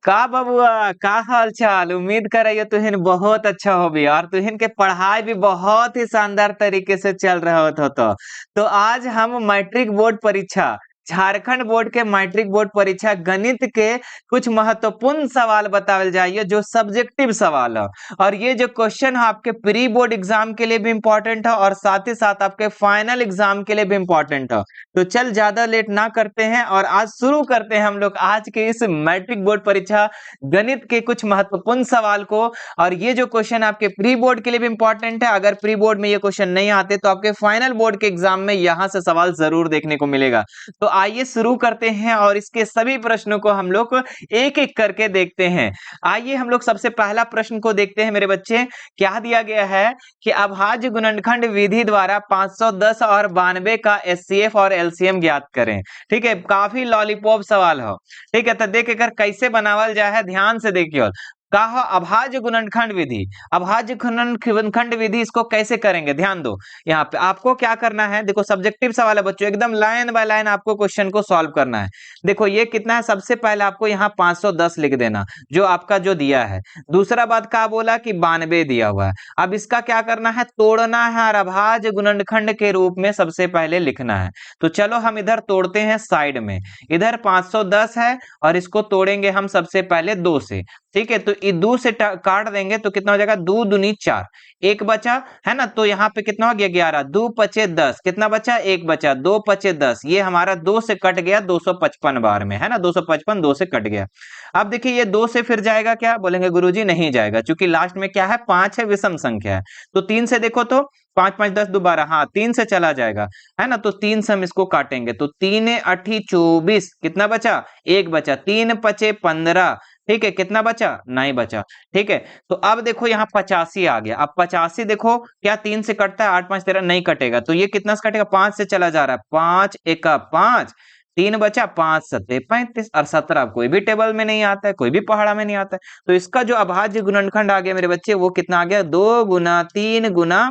का बबुआ का हाल चाल। उम्मीद कर रही हो तुहिन बहुत अच्छा हो भी और तुहिन के पढ़ाई भी बहुत ही शानदार तरीके से चल रहा हो तो आज हम मैट्रिक बोर्ड परीक्षा झारखंड बोर्ड के मैट्रिक बोर्ड परीक्षा गणित के कुछ महत्वपूर्ण सवाल बतावल जाइए जो सब्जेक्टिव सवाल है। और ये जो क्वेश्चन है आपके प्री बोर्ड एग्जाम के लिए भी इंपॉर्टेंट है और साथ ही साथ आपके फाइनल एग्जाम के लिए भी इंपॉर्टेंट है। तो चल ज्यादा लेट ना करते हैं और आज शुरू करते हैं हम लोग आज के इस मैट्रिक बोर्ड परीक्षा गणित के कुछ महत्वपूर्ण सवाल को। और ये जो क्वेश्चन आपके प्री बोर्ड के लिए भी इंपॉर्टेंट है, अगर प्री बोर्ड में ये क्वेश्चन नहीं आते तो आपके फाइनल बोर्ड के एग्जाम में यहां से सवाल जरूर देखने को मिलेगा। तो आइए शुरू करते हैं और इसके सभी प्रश्नों को हम लोग एक एक करके देखते हैं। आइए हम लोग सबसे पहला प्रश्न को देखते हैं मेरे बच्चे। क्या दिया गया है कि अभाज्य गुणनखंड विधि द्वारा 510 और 92 का एचसीएफ और एलसीएम ज्ञात करें। ठीक है, काफी लॉलीपॉप सवाल हो। ठीक है, तो देख कर कैसे बनावल जाए है ध्यान से देखियो। कहा अभाज्य गुणनखंड विधि, अभाज्य गुणनखंड विधि इसको कैसे करेंगे ध्यान दो। यहाँ पे आपको क्या करना है, देखो सब्जेक्टिव सवाल है बच्चों, एकदम लाइन बाय लाइन आपको क्वेश्चन को सॉल्व करना है। देखो ये कितना है, सबसे पहले आपको यहाँ 510 लिख देना जो आपका जो दिया है। दूसरा बात क्या बोला कि 92 दिया हुआ है। अब इसका क्या करना है, तोड़ना है और अभाज्य गुणनखंड के रूप में सबसे पहले लिखना है। तो चलो हम इधर तोड़ते हैं साइड में। इधर 510 है और इसको तोड़ेंगे हम सबसे पहले 2 से। ठीक है, तो ये 2 से काट देंगे तो कितना हो जाएगा, 2 दूनी 4, एक बचा है ना। तो यहाँ पे कितना हो गया 11, 2 पचे 10, कितना बचा, एक बचा, 2 पचे 10, ये हमारा 2 से कट गया 255 बार में, है ना। 255 2 से कट गया। अब देखिए ये 2 से फिर जाएगा क्या, बोलेंगे गुरुजी नहीं जाएगा, क्योंकि लास्ट में क्या है 5 है, विषम संख्या है। तो 3 से देखो तो 5 5 10 दोबारा, हाँ 3 से चला जाएगा, है ना। तो 3 से हम इसको काटेंगे तो 3 8 24, कितना बचा, एक बचा, 3 पचे 15। ठीक है, कितना बचा, नहीं बचा। ठीक है, तो अब देखो यहाँ 85 आ गया। अब 85 देखो क्या 3 से कटता है, 8 5 13, नहीं कटेगा। तो ये कितना से कटेगा, 5 से चला जा रहा है, 5 एका 5, 3 बचा, 5 सत्ते 35 और 17 कोई भी टेबल में नहीं आता है, कोई भी पहाड़ा में नहीं आता है। तो इसका जो अभाज्य गुणनखंड आ गया मेरे बच्चे, वो कितना आ गया, 2 गुना 3 गुना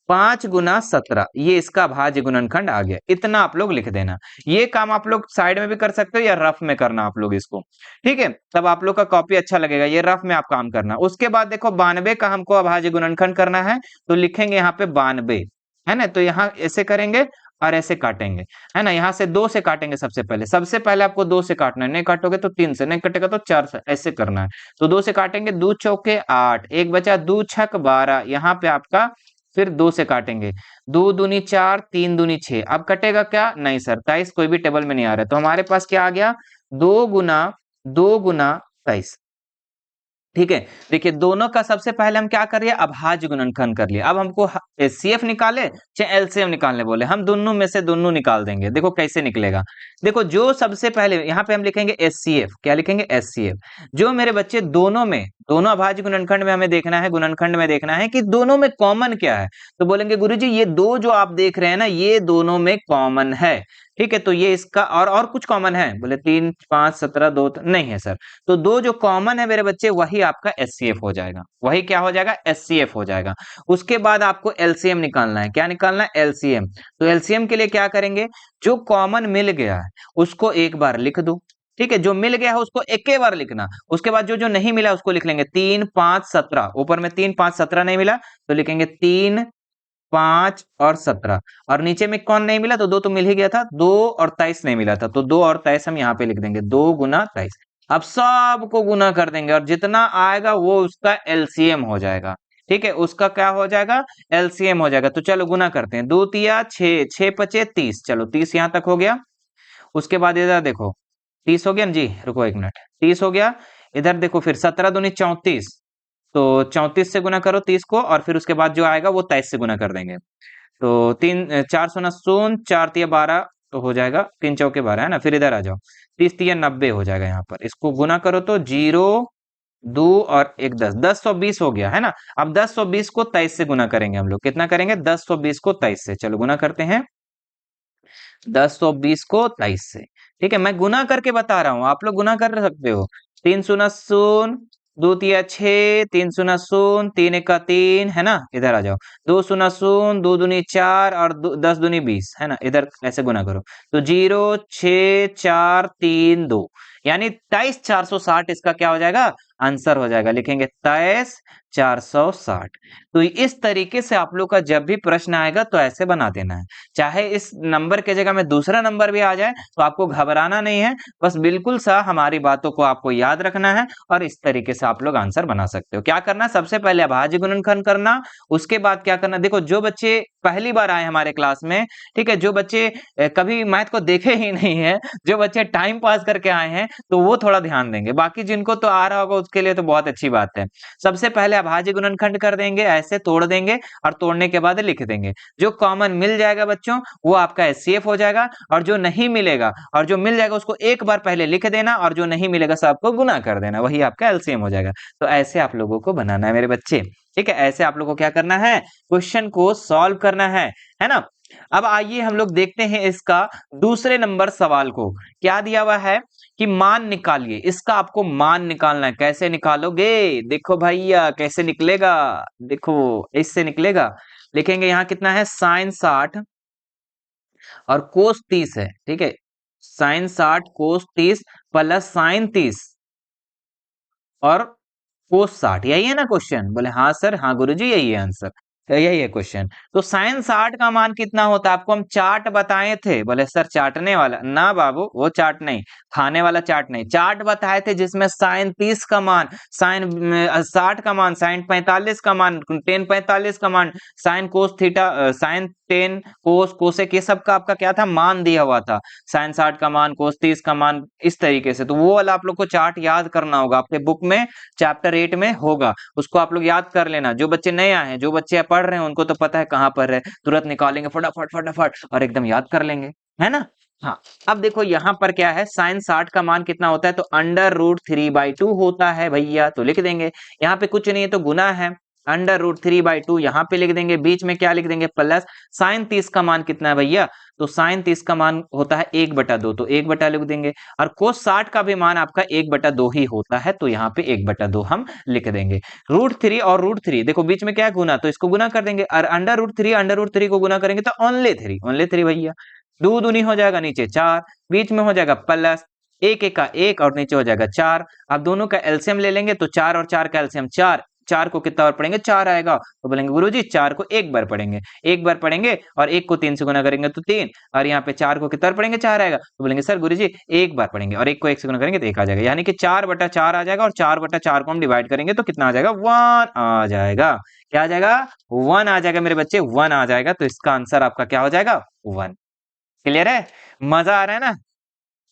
5 गुना 17, ये इसका भाज्य गुणनखंड आ गया। इतना आप लोग लिख देना। ये काम आप लोग साइड में भी कर सकते हो या रफ में करना आप लोग इसको। ठीक है, तब आप लोग का कॉपी अच्छा लगेगा। ये रफ में आप काम करना। उसके बाद देखो 92 का हमको अभाज्य गुणनखंड करना है, तो लिखेंगे यहाँ पे 92, है ना। तो यहाँ ऐसे करेंगे और ऐसे काटेंगे, है ना। यहाँ से 2 से काटेंगे सबसे पहले आपको 2 से काटना है, नहीं काटोगे तो 3 से, नहीं कटेगा तो 4 से, ऐसे करना है। तो 2 से काटेंगे, 2 चौके 8, एक बचा, 2 छक 12, यहाँ पे आपका फिर 2 से काटेंगे, 2 दूनी 4, 3 दूनी 6। अब कटेगा क्या, नहीं सर 23 कोई भी टेबल में नहीं आ रहा है। तो हमारे पास क्या आ गया, 2 गुना 23। ठीक है, देखिए दोनों का सबसे पहले हम क्या कर रहे हैं, अभाज्य गुणनखंड कर लिया। अब हमको एचसीएफ निकाले चाहे एलसीएम निकालने बोले, हम दोनों में से दोनों निकाल देंगे। देखो कैसे निकलेगा, देखो जो सबसे पहले यहाँ पे हम लिखेंगे एचसीएफ, क्या लिखेंगे, एचसीएफ। जो मेरे बच्चे दोनों में, दोनों अभाज्य गुणनखंड में हमें देखना है, गुणनखंड में देखना है कि दोनों में कॉमन क्या है। तो बोलेंगे गुरुजी ये दो जो आप देख रहे हैं ना, ये दोनों में कॉमन है। ठीक है, तो ये इसका और कुछ कॉमन है, बोले 3 5 17 2 नहीं है सर। तो दो जो कॉमन है मेरे बच्चे, वही आपका एचसीएफ हो जाएगा, वही क्या हो जाएगा, एचसीएफ हो जाएगा। उसके बाद आपको एलसीएम निकालना है, क्या निकालना है, एलसीएम। तो एलसीएम के लिए क्या करेंगे, जो कॉमन मिल गया है उसको एक बार लिख दो। ठीक है, जो मिल गया है उसको एक बार लिखना। उसके बाद जो जो नहीं मिला उसको लिख लेंगे, 3 5 17, ऊपर में 3 5 17 नहीं मिला तो लिखेंगे 3 5 और 17, और नीचे में कौन नहीं मिला, तो 2 तो मिल ही गया था, 2 और 23 नहीं मिला था, तो 2 और 23 हम यहाँ पे लिख देंगे, 2 गुना 23। अब सबको गुना कर देंगे और जितना आएगा वो उसका एलसीएम हो जाएगा। ठीक है, उसका क्या हो जाएगा, एलसीएम हो जाएगा। तो चलो गुना करते हैं, 2 तिया 6, 6 पचे 30, चलो 30 यहाँ तक हो गया। उसके बाद इधर देखो 30 हो गया ना जी, रुको 1 मिनट, 30 हो गया। इधर देखो फिर 17 दूनी 34, तो 34 से गुना करो 30 को, और फिर उसके बाद जो आएगा वो 23 से गुना कर देंगे। तो 3 4 सोना शून्य, 4 तिया 12 तो हो जाएगा, 3 चौके 12, है ना। फिर इधर आ जाओ, 30 तिया 90 हो जाएगा। यहाँ पर इसको गुना करो तो 0 2 और 1 10, 1020 हो गया, है ना। अब 1020 को 23 से गुना करेंगे हम लोग, कितना करेंगे, 1020 को 23 से। चलो गुना करते हैं, 1020 को 23 से। ठीक है, मैं गुना करके बता रहा हूँ, आप लोग गुना कर सकते हो। 3 शून्य शून्य, 2 तिया 6, 3 शून्य शून्य, 3 एका 3, है ना। इधर आ जाओ, 2 शून्य शून्य, 2 दूनी 4 और 10 दूनी 20, है ना। इधर ऐसे गुना करो तो 0 6 4 3 2, यानी 23,460 इसका क्या हो जाएगा, आंसर हो जाएगा। लिखेंगे 23,460। तो इस तरीके से आप लोग का जब भी प्रश्न आएगा तो ऐसे बना देना है। चाहे इस नंबर के जगह में दूसरा नंबर भी आ जाए तो आपको घबराना नहीं है, बस बिल्कुल सा हमारी बातों को आपको याद रखना है और इस तरीके से आप लोग आंसर बना सकते हो। क्या करना, सबसे पहले अभाज्य गुणनखंड करना, उसके बाद क्या करना, देखो जो बच्चे पहली बार आए हमारे क्लास में, ठीक है, जो बच्चे कभी मैथ को देखे ही नहीं है, जो बच्चे टाइम पास करके आए हैं, तो वो थोड़ा ध्यान देंगे। बाकी जिनको तो आ रहा होगा उसके लिए तो बहुत अच्छी बात है। सबसे पहले अभाज्य गुणनखंड कर देंगे, ऐसे तोड़ देंगे और तोड़ने के बाद लिख देंगे। जो कॉमन मिल जाएगा बच्चों वो आपका एचसीएफ हो जाएगा, और जो नहीं मिलेगा और जो मिल जाएगा उसको एक बार पहले लिख देना, और जो नहीं मिलेगा सबको गुना कर देना, वही आपका एलसीएम हो जाएगा। तो ऐसे आप लोगों को बनाना है मेरे बच्चे, ठीक है। ऐसे आप लोगों को क्या करना है, क्वेश्चन को सॉल्व करना है ना। अब आइए हम लोग देखते हैं इसका दूसरे नंबर सवाल को। क्या दिया हुआ है कि मान निकालिए, इसका आपको मान निकालना है। कैसे निकालोगे, देखो भैया कैसे निकलेगा, देखो इससे निकलेगा। लिखेंगे यहाँ कितना है, साइन 60 और कोस 30 है, ठीक है। साइन 60 कोस 30 प्लस साइन 30 और कोस 60, यही है ना क्वेश्चन। बोले हाँ सर, हाँ गुरुजी यही है आंसर, यही है क्वेश्चन। तो साइन 60 का मान कितना होता है, आपको हम चार्ट बताए थे। बोले सर चाटने वाला ना बाबू, वो चार्ट नहीं, खाने वाला चार्ट नहीं, चार्ट बताए थे जिसमें साइन 30 का मान, साइन 60 का मान, साइन 45 का मान, टेन 45 का मान, साइन कोस थीटा, साइन 10 कोस कोसेक, ये सब का आपका क्या था, मान दिया हुआ था। साइन 60 का मान, कोस 30 का मान, इस तरीके से। तो वो वाला आप लोग को चार्ट याद करना होगा, आपके बुक में चैप्टर 8 में होगा, उसको आप लोग याद कर लेना। जो बच्चे नए आए हैं, जो बच्चे पढ़ रहे हैं, उनको तो पता है कहाँ पर है, तुरंत निकालेंगे फटाफट फटाफट और एकदम याद कर लेंगे, है ना। हाँ, अब देखो यहाँ पर क्या है, साइन 60 का मान कितना होता है, तो अंडर रूट 3/2 होता है भैया, तो लिख देंगे। यहाँ पे कुछ नहीं है तो गुना है, अंडर रूट 3/2 यहाँ पे लिख देंगे, बीच में क्या लिख देंगे, प्लस। साइन 30 का मान कितना है भैया, तो साइन 30 का मान होता है 1/2, तो 1/2 लिख देंगे। और कोस 60 का भी मान आपका 1/2 ही होता है, तो यहाँ पे 1/2 हम लिख देंगे। √3 और √3 देखो बीच में क्या है, गुना, तो इसको गुना कर देंगे। और अंडर रूट 3 को गुना करेंगे तो ओनली 3 भैया, दो दूनी हो जाएगा, नीचे 4, बीच में हो जाएगा प्लस, एक एक का एक और नीचे हो जाएगा 4। अब दोनों का एलसीएम ले लेंगे तो 4 और 4 का एलसीएम 4, 4 को कितना बार पढ़ेंगे, 4 आएगा। तो बोलेंगे गुरुजी 4 को एक बार पढ़ेंगे, एक बार पढ़ेंगे, और 1 को 3 से गुना करेंगे तो 3, और यहाँ पे 4 को कितना बार पढ़ेंगे, 4 आएगा। तो बोलेंगे सर गुरुजी एक बार पढ़ेंगे, और 1 को 1 से गुना करेंगे तो 1 आ जाएगा। यानी कि 4/4 आ जाएगा, और 4/4 को हम डिवाइड करेंगे तो कितना आ जाएगा, 1 आ जाएगा। क्या आ जाएगा, 1 आ जाएगा मेरे बच्चे, 1 आ जाएगा। तो इसका आंसर आपका क्या हो जाएगा, 1। क्लियर है, मजा आ रहा है ना।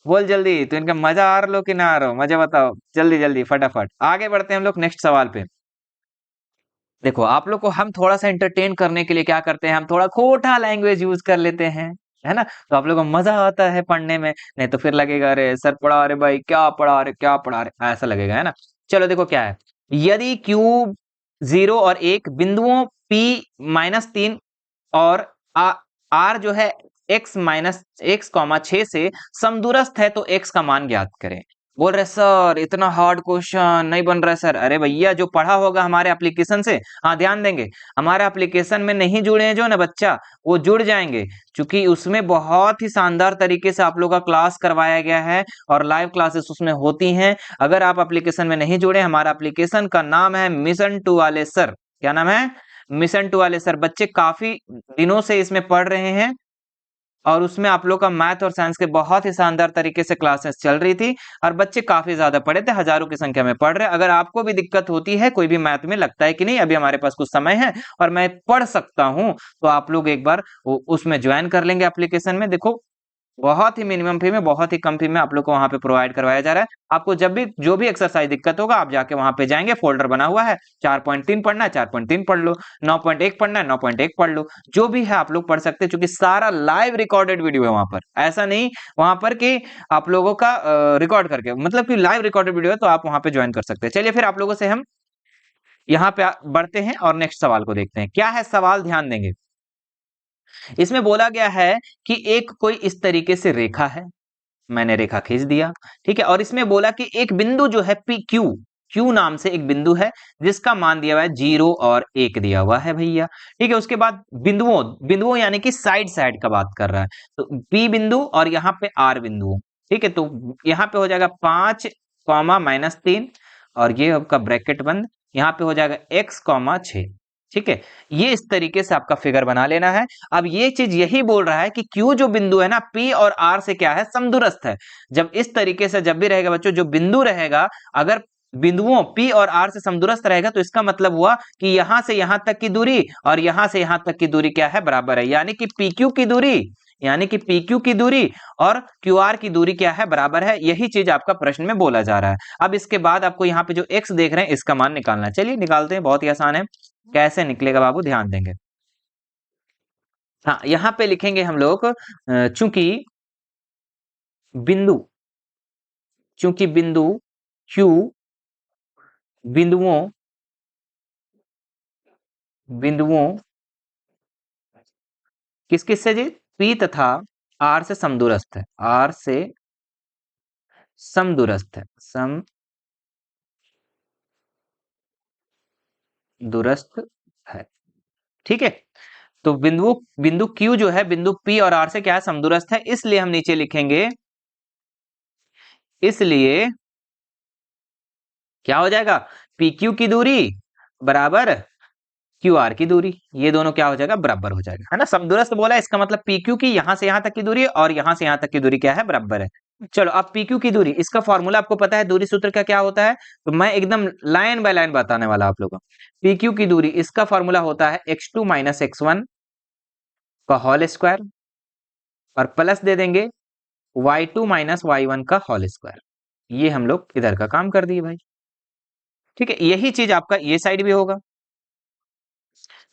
बोल जल्दी, तो इनका मजा आ रहा हो कि ना आ रहा हो, मजा बताओ जल्दी जल्दी फटाफट। आगे बढ़ते हैं हम लोग नेक्स्ट सवाल पे। देखो आप लोग को हम थोड़ा सा एंटरटेन करने के लिए क्या करते हैं, हम थोड़ा खोटा लैंग्वेज यूज कर लेते हैं, है ना। तो आप लोगों को मजा आता है पढ़ने में, नहीं तो फिर लगेगा अरे सर पढ़ा, अरे भाई क्या पढ़ा रहे, क्या पढ़ा रहे, ऐसा लगेगा, है ना। चलो देखो क्या है, यदि क्यूब 0 और 1 बिंदुओं P-3 और R जो है x-6 से समदूरस्थ है तो x का मान ज्ञात करें। बोल रहे सर इतना हार्ड क्वेश्चन नहीं बन रहा है सर। अरे भैया जो पढ़ा होगा हमारे एप्लीकेशन से, हाँ ध्यान देंगे, हमारे एप्लीकेशन में नहीं जुड़े हैं जो ना बच्चा, वो जुड़ जाएंगे, क्योंकि उसमें बहुत ही शानदार तरीके से आप लोग का क्लास करवाया गया है और लाइव क्लासेस उसमें होती हैं। अगर आप एप्लीकेशन में नहीं जुड़े, हमारा एप्लीकेशन का नाम है मिशन टू वाले सर। क्या नाम है, मिशन टू वाले सर। बच्चे काफी दिनों से इसमें पढ़ रहे हैं, और उसमें आप लोग का मैथ और साइंस के बहुत ही शानदार तरीके से क्लासेस चल रही थी, और बच्चे काफी ज्यादा पढ़े थे, हजारों की संख्या में पढ़ रहे हैं। अगर आपको भी दिक्कत होती है कोई भी मैथ में, लगता है कि नहीं अभी हमारे पास कुछ समय है और मैं पढ़ सकता हूं, तो आप लोग एक बार उसमें ज्वाइन कर लेंगे एप्लीकेशन में। देखो बहुत ही मिनिमम फी में, बहुत ही कम फी में आप लोग को वहां पे प्रोवाइड करवाया जा रहा है। आपको जब भी जो भी एक्सरसाइज दिक्कत होगा, आप जाके वहां पे जाएंगे, फोल्डर बना हुआ है, 4.3 पढ़ना है 4.3 पढ़ लो, 9.1 पढ़ना है 9.1 पढ़ लो, जो भी है आप लोग पढ़ सकते हैं, क्योंकि सारा लाइव रिकॉर्डेड वीडियो है वहां पर। ऐसा नहीं वहां पर कि आप लोगों का रिकॉर्ड करके, मतलब कि लाइव रिकॉर्डेड वीडियो है, तो आप वहां पे ज्वाइन कर सकते हैं। चलिए फिर आप लोगों से हम यहाँ पे बढ़ते हैं और नेक्स्ट सवाल को देखते हैं। क्या है सवाल, ध्यान देंगे। इसमें बोला गया है कि एक कोई इस तरीके से रेखा है, मैंने रेखा खींच दिया, ठीक है, और इसमें बोला कि एक बिंदु जो है पी क्यू, क्यू नाम से एक बिंदु है जिसका मान दिया हुआ है 0 और 1 दिया हुआ है भैया, ठीक है। उसके बाद बिंदुओं, बिंदुओं यानी कि साइड साइड का बात कर रहा है, तो पी बिंदु और यहाँ पे आर बिंदु, ठीक है, तो यहाँ पे हो जाएगा 5 कॉमा -3 और ये आपका ब्रैकेट बंद, यहाँ पे हो जाएगा x कॉमा 6। ठीक है, ये इस तरीके से आपका फिगर बना लेना है। अब ये चीज यही बोल रहा है कि Q जो बिंदु है ना P और R से क्या है, समदूरस्थ है। जब इस तरीके से जब भी रहेगा बच्चों, जो बिंदु रहेगा अगर बिंदुओं P और R से समदूरस्थ रहेगा तो इसका मतलब हुआ कि यहां से यहां तक की दूरी और यहां से यहां तक की दूरी क्या है, बराबर है। यानी कि PQ की दूरी, यानी कि PQ की दूरी और QR की दूरी क्या है, बराबर है। यही चीज आपका प्रश्न में बोला जा रहा है। अब इसके बाद आपको यहाँ पे जो x देख रहे हैं इसका मान निकालना है। चलिए निकालते हैं, बहुत ही आसान है। कैसे निकलेगा बाबू, ध्यान देंगे। हाँ, यहाँ पे लिखेंगे हम लोग चूंकि बिंदु, चूंकि बिंदु Q बिंदुओं बिंदुओं किस किस से जी, P तथा R से समदूरस्थ है, R से समदूरस्थ है, समदूरस्थ है। ठीक है, तो बिंदु Q जो है बिंदु P और R से क्या है, समदूरस्थ है। इसलिए हम नीचे लिखेंगे, इसलिए क्या हो जाएगा, PQ की दूरी बराबर QR की दूरी, ये दोनों क्या हो जाएगा, बराबर हो जाएगा, है ना। समदूरस्थ बोला इसका मतलब PQ की यहां से यहां तक की दूरी और यहां से यहां तक की दूरी क्या है, बराबर है। चलो अब PQ की दूरी, इसका फॉर्मूला आपको पता है, दूरी सूत्र का क्या होता है, तो मैं एकदम लाइन बाय लाइन बताने वाला आप लोगों को। PQ की दूरी, इसका फॉर्मूला होता है x2 - x1 का होल स्क्वायर और प्लस दे देंगे y2 - y1 का होल स्क्वायर। ये हम लोग इधर का काम कर दिए भाई। ठीक है, यही चीज आपका ये साइड भी होगा,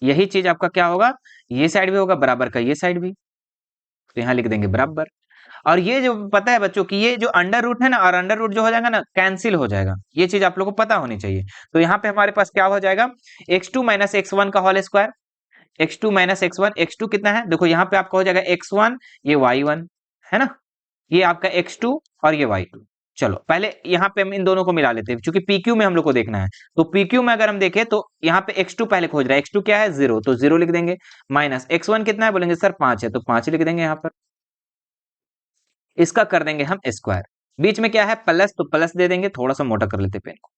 यही चीज आपका क्या होगा, ये साइड भी होगा, बराबर का ये साइड भी, तो यहाँ लिख देंगे बराबर। और ये जो पता है बच्चों कि ये जो अंडर रूट है ना, और अंडर रूट जो हो जाएगा ना, कैंसिल हो जाएगा। ये चीज आप लोगों को पता होनी चाहिए। तो यहाँ पे हमारे पास क्या हो जाएगा, x2 - x1 का whole square, x2 - x1, x2 कितना है देखो, यहाँ पे आपका हो जाएगा x1, ये y1 है ना, ये आपका x2 और ये y2। चलो पहले यहाँ पे हम इन दोनों को मिला लेते हैं, क्योंकि PQ में हम लोग को देखना है। तो PQ में अगर हम देखें तो यहाँ पे x2 पहले खोज रहा है, x2 क्या है, 0, तो 0 लिख देंगे। माइनस x1 कितना है, बोलेंगे सर 5 है, तो 5 लिख देंगे यहाँ पर। इसका कर देंगे हम स्क्वायर। बीच में क्या है, प्लस, तो प्लस दे देंगे, थोड़ा सा मोटा कर लेते पेन को।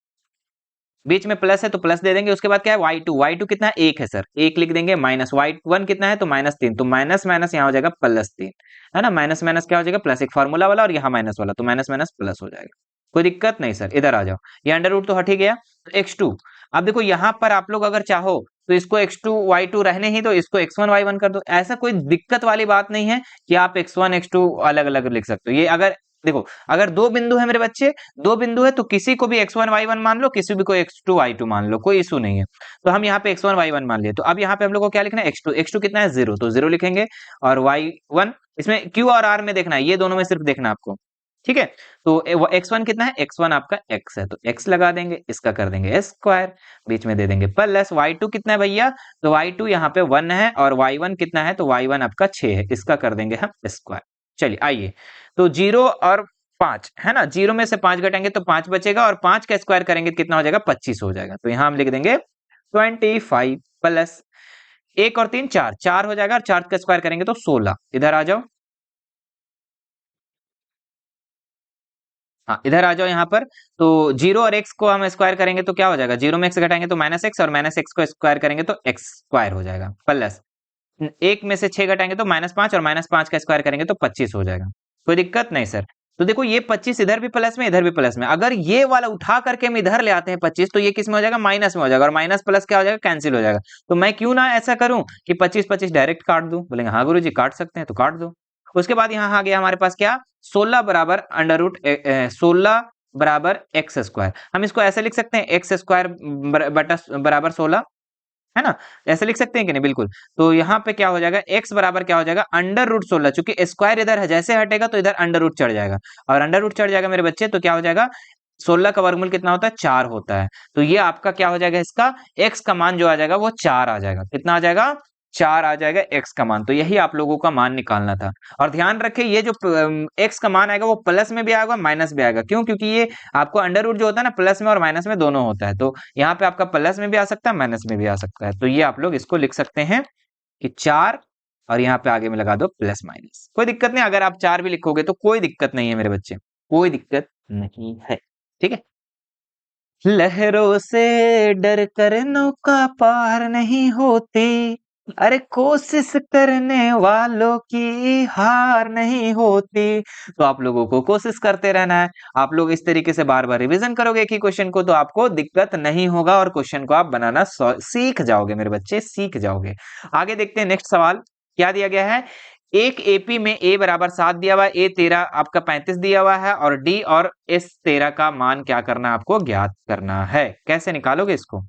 बीच में प्लस है तो प्लस दे देंगे। उसके बाद क्या है, y2 कितना है, 1 है सर, 1 लिख देंगे। माइनस y1 कितना है, तो -3, तो माइनस माइनस यहाँ हो जाएगा +3, है ना। माइनस माइनस क्या हो जाएगा, प्लस, एक फार्मूला वाला और यहाँ माइनस वाला, तो माइनस माइनस प्लस हो जाएगा। कोई दिक्कत नहीं सर, इधर आ जाओ, ये अंडर रूट तो हट ही गया। तो x2, अब देखो यहाँ पर आप लोग अगर चाहो तो इसको x2 y2 रहने ही दो, इसको x1 y1 कर दो, ऐसा कोई दिक्कत वाली बात नहीं है कि आप x1 x2 अलग अलग लिख सकते हो। ये अगर देखो, अगर दो बिंदु है मेरे बच्चे, दो बिंदु है तो किसी को भी x1 y1 मान लो, किसी भी को x2 y2 मान लो, कोई इशू नहीं है। तो हम यहाँ पे x1 y1 मान लिए, तो अब यहाँ पे हम लोग को क्या लिखना है, x2 कितना है, 0, तो 0 लिखेंगे। और y1 इसमें q और r में देखना है, ये दोनों में सिर्फ देखना है आपको। ठीक है, तो x1 कितना है, x1 आपका x है, तो x लगा देंगे, इसका कर देंगे स्क्वायर, बीच में दे देंगे प्लस। y2 कितना है भैया, तो y2 यहाँ पे 1 है, और y1 कितना है, तो y1 आपका 6 है, इसका कर देंगे हम स्क्वायर। चलिए आइए, तो 0 और 5 है ना, 0 में से 5 घटाएंगे तो 5 बचेगा, और 5 का स्क्वायर करेंगे तो कितना हो जाएगा, 25 हो जाएगा। तो यहाँ हम लिख देंगे 25 प्लस 1 और 3 4, 4 हो जाएगा, और 4 का स्क्वायर करेंगे तो 16। इधर आ जाओ, हाँ इधर आ जाओ यहाँ पर। तो 0 और x को हम स्क्वायर करेंगे तो क्या हो जाएगा, 0 में x घटाएंगे तो -x, और -x को स्क्वायर करेंगे तो x स्क्वायर हो जाएगा, प्लस 1 में से 6 घटाएंगे तो -5, और -5 का स्क्वायर करेंगे तो 25 हो जाएगा। कोई दिक्कत नहीं सर। तो देखो ये 25 इधर भी प्लस में, इधर भी प्लस में, अगर ये वाला उठा करके हम इधर ले आते हैं 25, तो ये किस में हो जाएगा, माइनस में हो जाएगा, और माइनस प्लस क्या हो जाएगा, कैंसिल हो जाएगा। तो मैं क्यों ना ऐसा करूं कि 25 25 डायरेक्ट काट दूं, बोलेंगे हाँ गुरुजी काट सकते हैं, तो काट दो। उसके बाद यहाँ आ गया हमारे पास क्या, 16 बराबर अंडर रूट 16 बराबर एक्स स्क्वायर। हम इसको ऐसे लिख सकते हैं, एक्स स्क्वायर बटा बराबर 16, है ना, ऐसे लिख सकते हैं कि नहीं, बिल्कुल। तो यहाँ पे क्या हो जाएगा, x बराबर क्या हो जाएगा, अंडर रूट 16, चूंकि स्क्वायर इधर है, जैसे हटेगा तो इधर अंडर रूट चढ़ जाएगा, और अंडर रूट चढ़ जाएगा मेरे बच्चे, तो क्या हो जाएगा, 16 का वर्गमूल कितना होता है, 4 होता है। तो ये आपका क्या हो जाएगा, इसका x का मान जो आ जाएगा वो 4 आ जाएगा। कितना आ जाएगा, 4 आ जाएगा x का मान। तो यही आप लोगों का मान निकालना था। और ध्यान रखें, ये जो x का मान आएगा वो प्लस में भी आएगा, माइनस भी आएगा। क्यों, क्योंकि ये आपको अंडर रूट जो होता है ना, प्लस में और माइनस में दोनों होता है। तो यहाँ पे आपका प्लस में भी आ सकता है, माइनस में भी आ सकता है। तो ये आप लोग इसको लिख सकते हैं कि 4 और यहाँ पे आगे में लगा दो प्लस माइनस, कोई दिक्कत नहीं। अगर आप 4 भी लिखोगे तो कोई दिक्कत नहीं है मेरे बच्चे, कोई दिक्कत नहीं है, ठीक है। लहरों से डर कर नौका पार नहीं होती, अरे कोशिश करने वालों की हार नहीं होती। तो आप लोगों को कोशिश करते रहना है। आप लोग इस तरीके से बार बार रिवीजन करोगे एक ही क्वेश्चन को तो आपको दिक्कत नहीं होगा और क्वेश्चन को आप बनाना सीख जाओगे मेरे बच्चे, सीख जाओगे। आगे देखते हैं नेक्स्ट सवाल क्या दिया गया है। एक एपी में ए बराबर 7 दिया हुआ है, ए 13 आपका 35 दिया हुआ है और डी और एस 13 का मान क्या करना है, आपको ज्ञात करना है। कैसे निकालोगे इसको,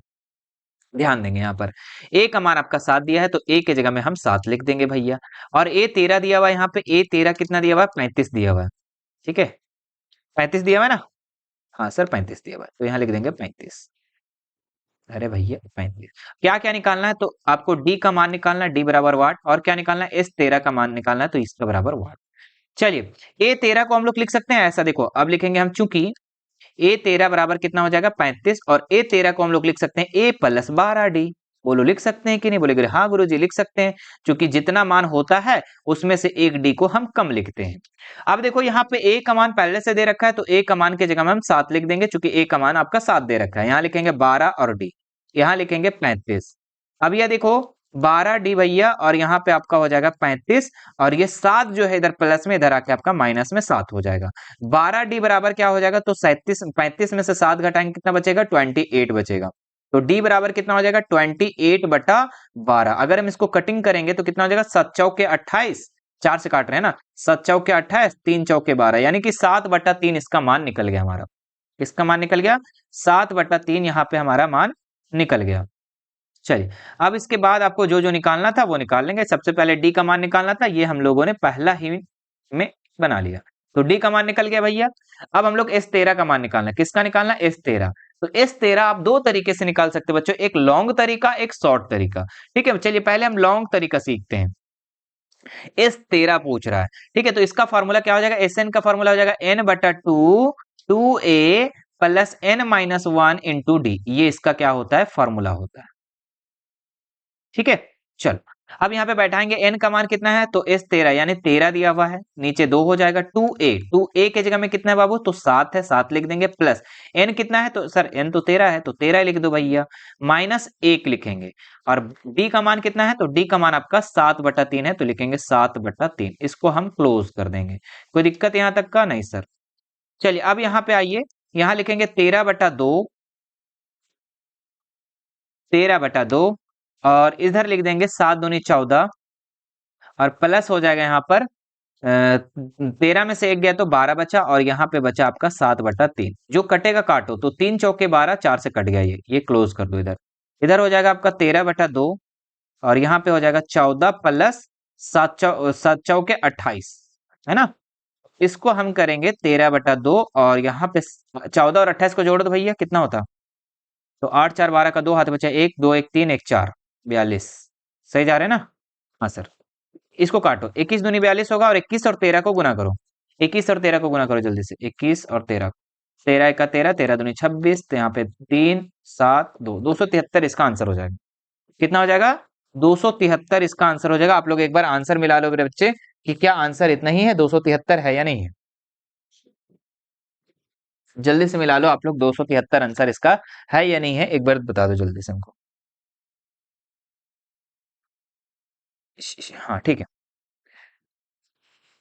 ध्यान देंगे यहाँ पर। ए का मान आपका 7 दिया है तो ए के जगह में हम 7 लिख देंगे भैया। और ए 13 दिया हुआ है, यहाँ पे ए 13 कितना दिया हुआ है, 35 दिया हुआ है, ठीक है। 35 दिया हुआ है ना, हाँ सर 35 दिया हुआ है, तो यहाँ लिख देंगे 35। अरे भैया 35 क्या क्या निकालना है, तो आपको डी का मान निकालना है, डी बराबर वाट, और क्या निकालना है, एस 13 का मान निकालना है, तो इसका बराबर वाट। चलिए ए 13 को हम लोग लिख सकते हैं ऐसा, देखो अब लिखेंगे हम, चूंकि ए 13 बराबर कितना हो जाएगा 35, और ए 13 को हम लोग लिख सकते हैं ए प्लस 12 डी। बोलो लिख सकते हैं कि नहीं, बोलेगे हाँ गुरुजी लिख सकते हैं, क्योंकि जितना मान होता है उसमें से एक डी को हम कम लिखते हैं। अब देखो यहाँ पे ए का मान पहले से दे रखा है तो ए का मान के जगह में हम 7 लिख देंगे, क्योंकि ए का मान आपका 7 दे रखा है। यहाँ लिखेंगे 12 और डी, यहाँ लिखेंगे 35। अब यह देखो 12 डी भैया, और यहाँ पे आपका हो जाएगा 35, और ये 7 जो है इधर प्लस में, इधर आके आपका माइनस में 7 हो जाएगा। 12 डी बराबर क्या हो जाएगा, तो 37, 35 में से 7 घटाएंगे कितना बचेगा, 28 बचेगा। तो डी बराबर कितना हो जाएगा, 28/12। अगर हम इसको कटिंग करेंगे तो कितना हो जाएगा, 7 चौके 28, 4 से काट रहे हैं ना, 7 चौके 28, 3 चौके 12, यानी कि 7/3 इसका मान निकल गया हमारा। इसका मान निकल गया 7/3, यहाँ पे हमारा मान निकल गया। चलिए अब इसके बाद आपको जो जो निकालना था वो निकाल लेंगे। सबसे पहले डी का मान निकालना था, ये हम लोगों ने पहला ही में बना लिया, तो डी का मान निकल गया भैया। अब हम लोग एस 13 का मान निकालना, किसका निकालना, एस 13। तो एस 13 आप दो तरीके से निकाल सकते हो बच्चों, एक लॉन्ग तरीका, एक शॉर्ट तरीका, ठीक है। चलिए पहले हम लॉन्ग तरीका सीखते हैं। एस 13 पूछ रहा है, ठीक है, तो इसका फॉर्मूला क्या हो जाएगा, एस एन का फॉर्मूला हो जाएगा n/2 2a plus n-1 into D, ये इसका क्या होता है, फॉर्मूला होता है, ठीक है। चलो अब यहाँ पे बैठाएंगे, n का मान कितना है, तो एस 13 यानी 13 दिया हुआ है, नीचे 2 हो जाएगा, 2a के जगह में कितना है बाबू, तो 7 है, 7 लिख देंगे, प्लस n कितना है, तो सर n तो 13 है तो 13 लिख दो भैया, माइनस 1 लिखेंगे, और d का मान कितना है, तो d का मान आपका 7/3 है, तो लिखेंगे 7/3। इसको हम क्लोज कर देंगे। कोई दिक्कत यहाँ तक का, नहीं सर। चलिए अब यहाँ पे आइए, यहाँ लिखेंगे 13/2, 13/2, और इधर लिख देंगे 7 दूनी 14, और प्लस हो जाएगा यहाँ पर 13 में से 1 गया तो 12 बचा, और यहाँ पे बचा आपका 7/3। जो कटेगा काटो, तो 3 चौके 12, 4 से कट गया, ये क्लोज कर दो। इधर इधर हो जाएगा आपका 13/2, और यहाँ पे हो जाएगा 14 प्लस 7 चौके 28, है ना। इसको हम करेंगे 13/2, और यहाँ पे 14 और 28 को जोड़ दो भैया, कितना होता, तो 8 4 12 का 2 हाथ बचा, 1 2 1 3 1 4 42। सही जा रहे हैं ना, हाँ सर। इसको काटो, 21 दूनी 42 होगा, और 21 और 13 को गुना करो, 21 और 13 को गुना करो जल्दी से, 21 और 13, 13 का 13, 13 दूनी 26, तो यहाँ पे 3 7 2 273 इसका आंसर हो जाएगा। कितना हो जाएगा, 273 इसका आंसर हो जाएगा। आप लोग एक बार आंसर मिला लो मेरे बच्चे, कि क्या आंसर इतना ही है, 273 है या नहीं है, जल्दी से मिला लो आप लोग, 273 आंसर इसका है या नहीं है, एक बार बता दो जल्दी से हमको। हाँ ठीक है,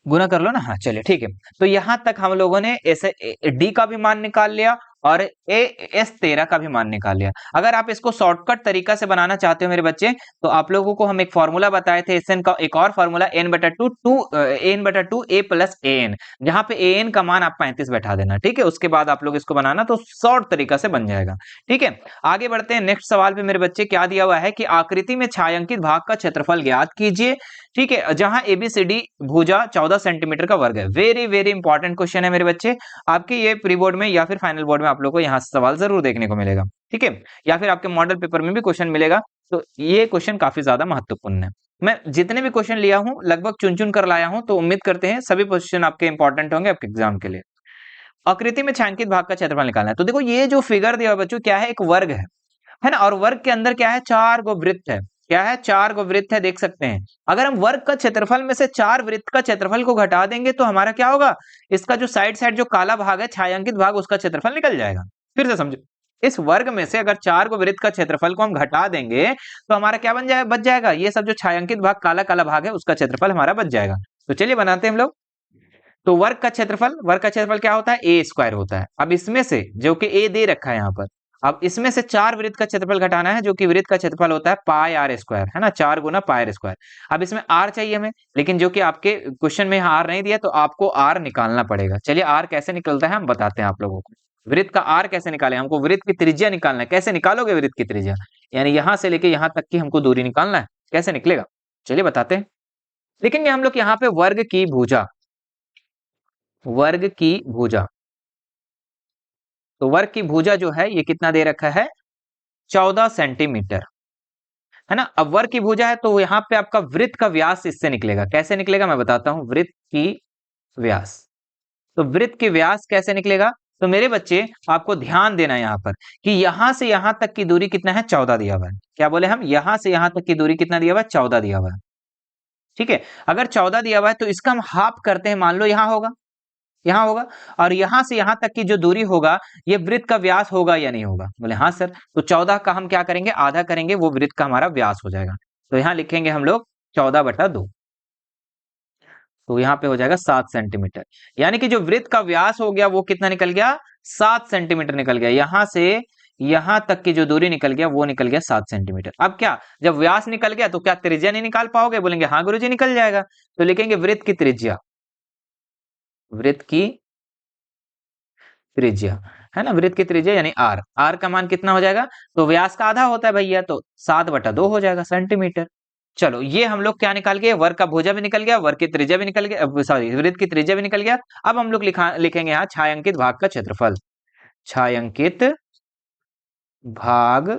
गुना कर लो ना, हाँ चलिए ठीक है। तो यहां तक हम लोगों ने ऐसे डी का भी मान निकाल लिया, और एस 13 का भी मान निकाल लिया। अगर आप इसको शॉर्टकट तरीका से बनाना चाहते हो मेरे बच्चे, तो आप लोगों को हम एक फॉर्मूला बताए थे एस एन का, एक और formula n/2 a plus a n, जहां पे ए एन का मान आप 35 बैठा देना, ठीक है। उसके बाद आप लोग इसको बनाना, तो शॉर्ट तरीका से बन जाएगा, ठीक है। आगे बढ़ते हैं नेक्स्ट सवाल पे मेरे बच्चे। क्या दिया हुआ है कि आकृति में छायांकित भाग का क्षेत्रफल ज्ञात कीजिए, ठीक है, जहां एबीसीडी भुजा 14 सेंटीमीटर का वर्ग है। वेरी वेरी इंपॉर्टेंट क्वेश्चन है मेरे बच्चे, आपके ये प्री बोर्ड में या फिर फाइनल बोर्ड में आप लोग को यहाँ से सवाल जरूर देखने को मिलेगा, ठीक है, या फिर आपके मॉडल पेपर में भी क्वेश्चन मिलेगा। तो ये क्वेश्चन काफी ज्यादा महत्वपूर्ण है। मैं जितने भी क्वेश्चन लिया हूं लगभग चुन चुन कर लाया हूं, तो उम्मीद करते हैं सभी क्वेश्चन आपके इंपॉर्टेंट होंगे आपके एग्जाम के लिए। आकृति में छायांकित भाग का क्षेत्रफल निकालना है। तो देखो ये जो फिगर दिया हुआ बच्चों क्या है, एक वर्ग है ना, और वर्ग के अंदर क्या है, 4 गो वृत्त है। क्या है, 4 गो वृत्त है, देख सकते हैं। अगर हम वर्ग का क्षेत्रफल में से 4 वृत्त का क्षेत्रफल को घटा देंगे तो हमारा क्या होगा, इसका जो साइड साइड जो काला भाग है, छायांकित भाग, उसका क्षेत्रफल निकल जाएगा। फिर से समझो, इस वर्ग में से अगर 4 गो वृत्त का क्षेत्रफल को हम घटा देंगे तो हमारा क्या बन जाएगा, बच जाएगा, ये सब जो छायांकित भाग, काला काला भाग है, उसका क्षेत्रफल हमारा बच जाएगा। तो चलिए बनाते हैं हम लोग। तो वर्ग का क्षेत्रफल क्या होता है, ए स्क्वायर होता है। अब इसमें से जो कि ए दे रखा है यहाँ पर, अब इसमें से 4 वृत्त का क्षेत्रफल घटाना है, जो कि वृत्त का क्षेत्रफल होता है पाई आर स्क्वायर, है ना, 4 गुना पाई आर स्क्वायर। अब इसमें आर चाहिए हमें, लेकिन जो कि आपके क्वेश्चन में आर नहीं दिया, तो आपको आर निकालना पड़ेगा। चलिए आर कैसे निकलता है हम बताते हैं आप लोगों को। वृत्त का आर कैसे निकाले, हमको वृत्त की त्रिज्या निकालना है। कैसे निकालोगे वृत्त की त्रिज्या, यानी यहां से लेके यहां तक की हमको दूरी निकालना है, कैसे निकलेगा, चलिए बताते हैं। लिखेंगे हम लोग यहाँ पे वर्ग की भुजा। तो वर्ग की भुजा जो है ये कितना दे रखा है, 14 सेंटीमीटर, है ना। अब वर्ग की भुजा है तो यहाँ पे आपका वृत्त का व्यास इससे निकलेगा। कैसे निकलेगा मैं बताता हूं, वृत्त की व्यास। तो वृत्त की व्यास कैसे निकलेगा, तो मेरे बच्चे आपको ध्यान देना है यहाँ पर कि यहां से यहां तक की दूरी कितना है, 14 दिया हुआ है। क्या बोले हम, यहां से यहां तक की दूरी कितना दिया हुआ है, 14 दिया हुआ है। ठीक है, अगर 14 दिया हुआ है तो इसका हम हाफ करते हैं, मान लो यहाँ होगा, और यहां से यहां तक की जो दूरी होगा, ये वृत्त का व्यास होगा या नहीं होगा, बोले हाँ सर। तो 14 का हम क्या करेंगे, आधा करेंगे, वो वृत्त का हमारा व्यास हो जाएगा। तो यहाँ लिखेंगे हम लोग 14/2, तो यहाँ पे हो जाएगा 7 सेंटीमीटर। यानी कि जो वृत्त का व्यास हो गया वो कितना निकल गया, 7 सेंटीमीटर निकल गया। यहां से यहां तक की जो दूरी निकल गया वो निकल गया 7 सेंटीमीटर। अब क्या, जब व्यास निकल गया तो क्या त्रिज्या नहीं निकाल पाओगे, बोलेंगे हाँ गुरुजी निकल जाएगा। तो लिखेंगे वृत्त की त्रिज्या, वृत्त की त्रिज्या, है ना, वृत्त की त्रिज्या यानी आर। आर का मान कितना हो जाएगा, तो व्यास का आधा होता है भैया, तो 7/2 हो जाएगा सेंटीमीटर। चलो ये हम लोग क्या निकाल गए, वर्ग का भुजा भी निकल गया, वर्ग की त्रिज्या भी निकल गया, सॉरी वृत्त की त्रिज्या भी निकल गया। अब हम लोग लिखेंगे यहाँ छायांकित भाग का क्षेत्रफल। छायांकित भाग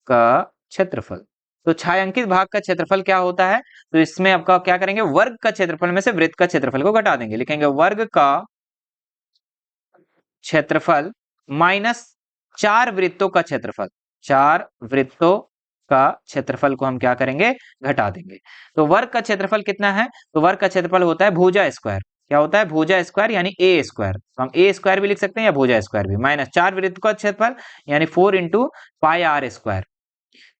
का क्षेत्रफल। तो छायांकित भाग का क्षेत्रफल क्या होता है, तो इसमें आपका क्या करेंगे, वर्ग का क्षेत्रफल में से वृत्त का क्षेत्रफल को घटा देंगे। लिखेंगे वर्ग का क्षेत्रफल माइनस 4 वृत्तों का क्षेत्रफल। 4 वृत्तों का क्षेत्रफल को हम क्या करेंगे, घटा देंगे। तो वर्ग का क्षेत्रफल कितना है, तो वर्ग का क्षेत्रफल होता है भुजा स्क्वायर। क्या होता है, भुजा स्क्वायर यानी ए स्क्वायर। तो हम ए स्क्वायर भी लिख सकते हैं या भुजा स्क्वायर भी, माइनस 4 वृत्त का क्षेत्रफल यानी 4 इंटू पाई आर स्क्वायर।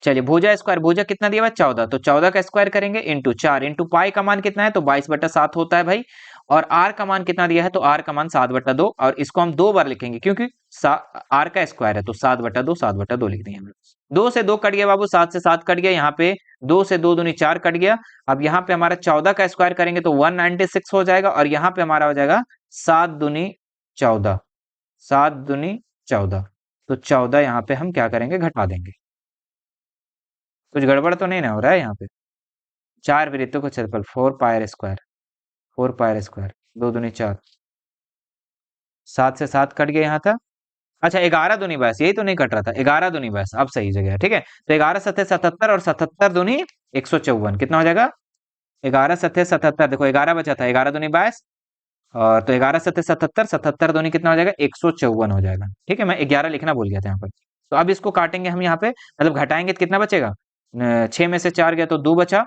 चलिए भुजा स्क्वायर, भुजा कितना दिया हुआ है 14, तो 14 का स्क्वायर करेंगे इंटू 4 इंटू पाई का मान कितना है, तो 22/7 होता है भाई। और आर का मान कितना दिया है, तो आर का मान 7/2, और इसको हम 2 बार लिखेंगे क्योंकि आर का स्क्वायर है, तो 7/2 लिख देंगे हम लोग। 2 से 2 कट गया बाबू, 7 से 7 कट गया, यहाँ पे 2 से 2 दूनी 4 कट गया। अब यहाँ पे हमारा 14 का स्क्वायर करेंगे तो 196 हो जाएगा, और यहाँ पे हमारा हो जाएगा 7 दूनी 14, 7 दूनी 14। तो 14 यहाँ पे हम क्या करेंगे, घटा देंगे। कुछ गड़बड़ तो नहीं ना हो रहा है यहाँ पे। 4 वृत्तों का क्षेत्रफल 4 पाई स्क्वायर, 4 पाई स्क्वायर, 2 दूनी 4, 7 से 7 कट गया यहाँ था। अच्छा 11 दूनी 22, यही तो नहीं कट रहा था, 11 दूनी 22 अब सही जगह है। ठीक है, तो 11 सत्ते 77 और 77 दूनी 154, कितना हो जाएगा, 11 सत्ते 77, देखो 11 बचा था, 11 दूनी 22, और तो 11 सत्ते 77, 77 दूनी कितना हो जाएगा, 154 हो जाएगा। ठीक है, मैं 11 लिखना भूल गया था यहाँ पर। तो अब इसको काटेंगे हम यहाँ पे, मतलब घटाएंगे तो कितना बचेगा, 6 में से 4 गया तो 2 बचा,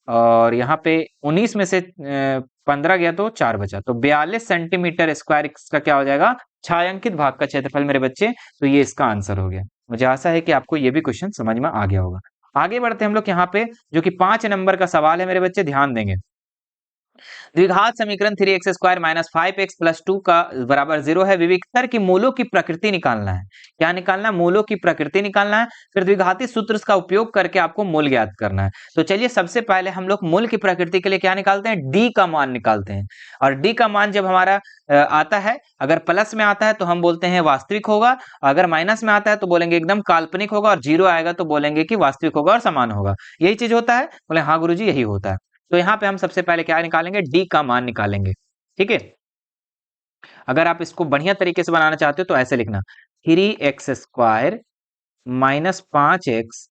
और यहाँ पे 19 में से 15 गया तो 4 बचा, तो 42 सेंटीमीटर स्क्वायर इसका क्या हो जाएगा, छायांकित भाग का क्षेत्रफल मेरे बच्चे। तो ये इसका आंसर हो गया। मुझे आशा है कि आपको ये भी क्वेश्चन समझ में आ गया होगा। आगे बढ़ते हैं हम लोग यहाँ पे, जो कि 5 नंबर का सवाल है मेरे बच्चे, ध्यान देंगे। द्विघात समीकरण 3x² माइनस 5x प्लस 2 का बराबर 0 है। विविक्तर की मूलों की प्रकृति निकालना है। क्या निकालना है, मूलों की प्रकृति निकालना है। फिर द्विघाती सूत्र का उपयोग करके आपको मूल ज्ञात करना है। तो चलिए सबसे पहले हम लोग मूल की प्रकृति के लिए क्या निकालते हैं, डी का मान निकालते हैं। और डी का मान जब हमारा आता है, अगर प्लस में आता है तो हम बोलते हैं वास्तविक होगा, अगर माइनस में आता है तो बोलेंगे एकदम काल्पनिक होगा, और 0 आएगा तो बोलेंगे कि वास्तविक होगा और समान होगा। यही चीज होता है, बोले हाँ गुरुजी यही होता है। तो यहाँ पे हम सबसे पहले क्या निकालेंगे, डी का मान निकालेंगे। ठीक है, अगर आप इसको बढ़िया तरीके से बनाना चाहते हो तो ऐसे लिखना, 3x² माइनस 5x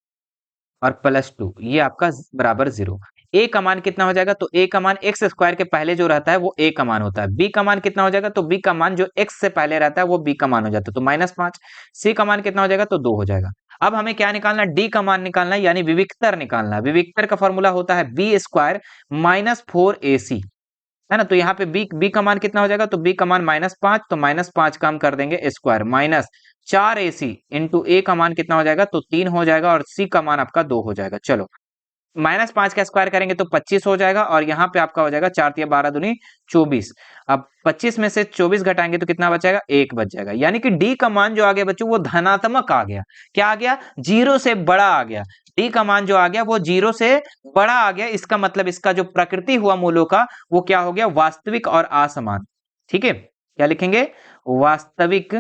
और प्लस 2, ये आपका बराबर 0। ए का मान कितना हो जाएगा, तो ए का मान x² के पहले जो रहता है वो ए का मान होता है। बी का मान कितना हो जाएगा, तो बी का मान जो x से पहले रहता है वो बी का मान हो जाता है, तो -5। सी का मान कितना हो जाएगा, तो 2 हो जाएगा। अब हमें क्या निकालना है, डी का मान निकालना है, यानी विविक्तर निकालना है। विविक्तर का फॉर्मूला होता है बी स्क्वायर माइनस 4ac, है ना। तो यहाँ पे बी का मान कितना हो जाएगा, तो बी का मान -5, तो -5 का हम कर देंगे स्क्वायर, माइनस 4ac इंटू ए का मान कितना हो जाएगा, तो 3 हो जाएगा, और सी का मान आपका 2 हो जाएगा। चलो -5 का स्क्वायर करेंगे तो 25 हो जाएगा, और यहाँ पे आपका हो जाएगा 4 तिया 12 दूनी 24। अब 25 में से 24 घटाएंगे तो कितना बचेगा, 1 बच जाएगा। यानी कि डी का मान जो आ गया बच्चों वो धनात्मक आ गया। क्या आ गया, 0 से बड़ा आ गया। डी का मान जो आ गया वो 0 से बड़ा आ गया। इसका मतलब इसका जो प्रकृति हुआ मूलों का वो क्या हो गया, वास्तविक और असमान। ठीक है, क्या लिखेंगे, वास्तविक,